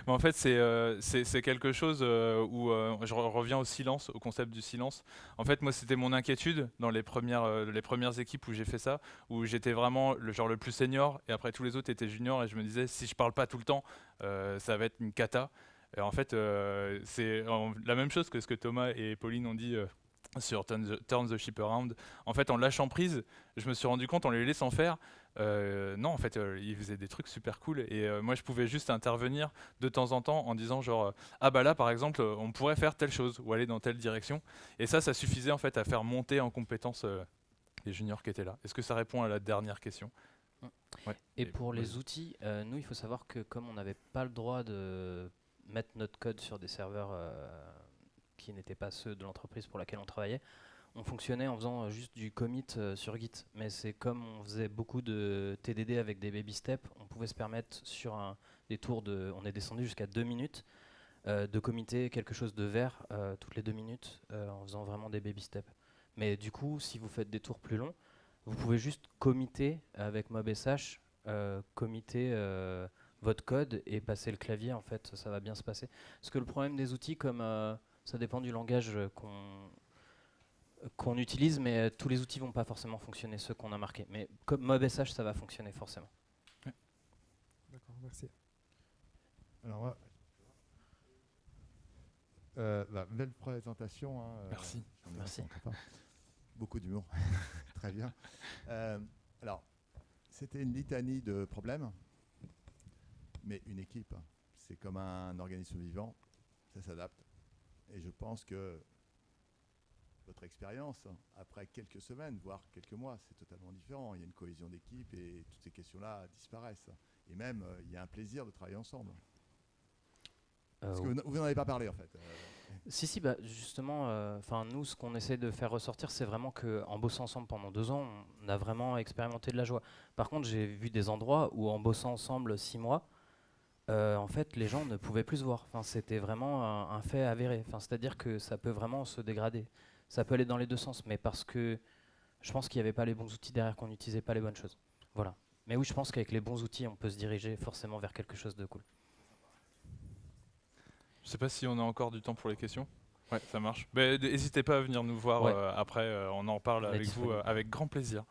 Mais en fait, c'est quelque chose où je reviens au silence, au concept du silence. En fait, moi, c'était mon inquiétude dans les premières équipes où j'ai fait ça, où j'étais vraiment le plus senior, et après tous les autres étaient juniors, et je me disais, si je parle pas tout le temps, ça va être une cata. Et en fait, c'est la même chose que ce que Thomas et Pauline ont dit sur Turn the Ship Around. En fait, en lâchant prise, je me suis rendu compte en les laissant faire, non, en fait, ils faisaient des trucs super cool et moi, je pouvais juste intervenir de temps en temps en disant genre, ah bah là, par exemple, on pourrait faire telle chose ou aller dans telle direction. Et ça suffisait en fait à faire monter en compétence les juniors qui étaient là. Est-ce que ça répond à la dernière question? Ouais. Et pour ouais. les outils, nous, il faut savoir que comme on n'avait pas le droit de mettre notre code sur des serveurs qui n'étaient pas ceux de l'entreprise pour laquelle on travaillait, on fonctionnait en faisant juste du commit sur Git. Mais c'est comme on faisait beaucoup de TDD avec des baby steps, on pouvait se permettre sur des tours on est descendu jusqu'à 2 minutes, de committer quelque chose de vert toutes les 2 minutes en faisant vraiment des baby steps. Mais du coup, si vous faites des tours plus longs, vous pouvez juste committer avec mobsh, committer votre code et passer le clavier, en fait, ça va bien se passer. Parce que le problème des outils, comme ça dépend du langage qu'on utilise, mais tous les outils vont pas forcément fonctionner, ceux qu'on a marqués. Mais comme mobsh, ça va fonctionner forcément. D'accord, merci. Alors, belle présentation. Hein, Merci. Merci. Beaucoup d'humour. Très bien. Alors, c'était une litanie de problèmes, mais une équipe, c'est comme un organisme vivant, ça s'adapte. Et je pense que votre expérience, après quelques semaines, voire quelques mois, c'est totalement différent. Il y a une cohésion d'équipe et toutes ces questions-là disparaissent. Et même, il y a un plaisir de travailler ensemble. Parce que vous n'en avez pas parlé, en fait. Si, bah, justement, nous, ce qu'on essaie de faire ressortir, c'est vraiment qu'en bossant ensemble pendant 2 ans, on a vraiment expérimenté de la joie. Par contre, j'ai vu des endroits où, en bossant ensemble 6 mois, en fait, les gens ne pouvaient plus se voir. Enfin, c'était vraiment un fait avéré. Enfin, c'est-à-dire que ça peut vraiment se dégrader. Ça peut aller dans les deux sens, mais parce que je pense qu'il n'y avait pas les bons outils derrière, qu'on n'utilisait pas les bonnes choses. Voilà. Mais oui, je pense qu'avec les bons outils, on peut se diriger forcément vers quelque chose de cool. Je sais pas si on a encore du temps pour les questions. Ouais, ça marche. N'hésitez pas à venir nous voir Ouais. après, on en parle On est avec vous disponible. avec grand plaisir.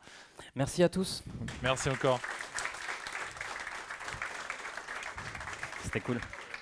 Merci à tous. Merci encore. C'était cool.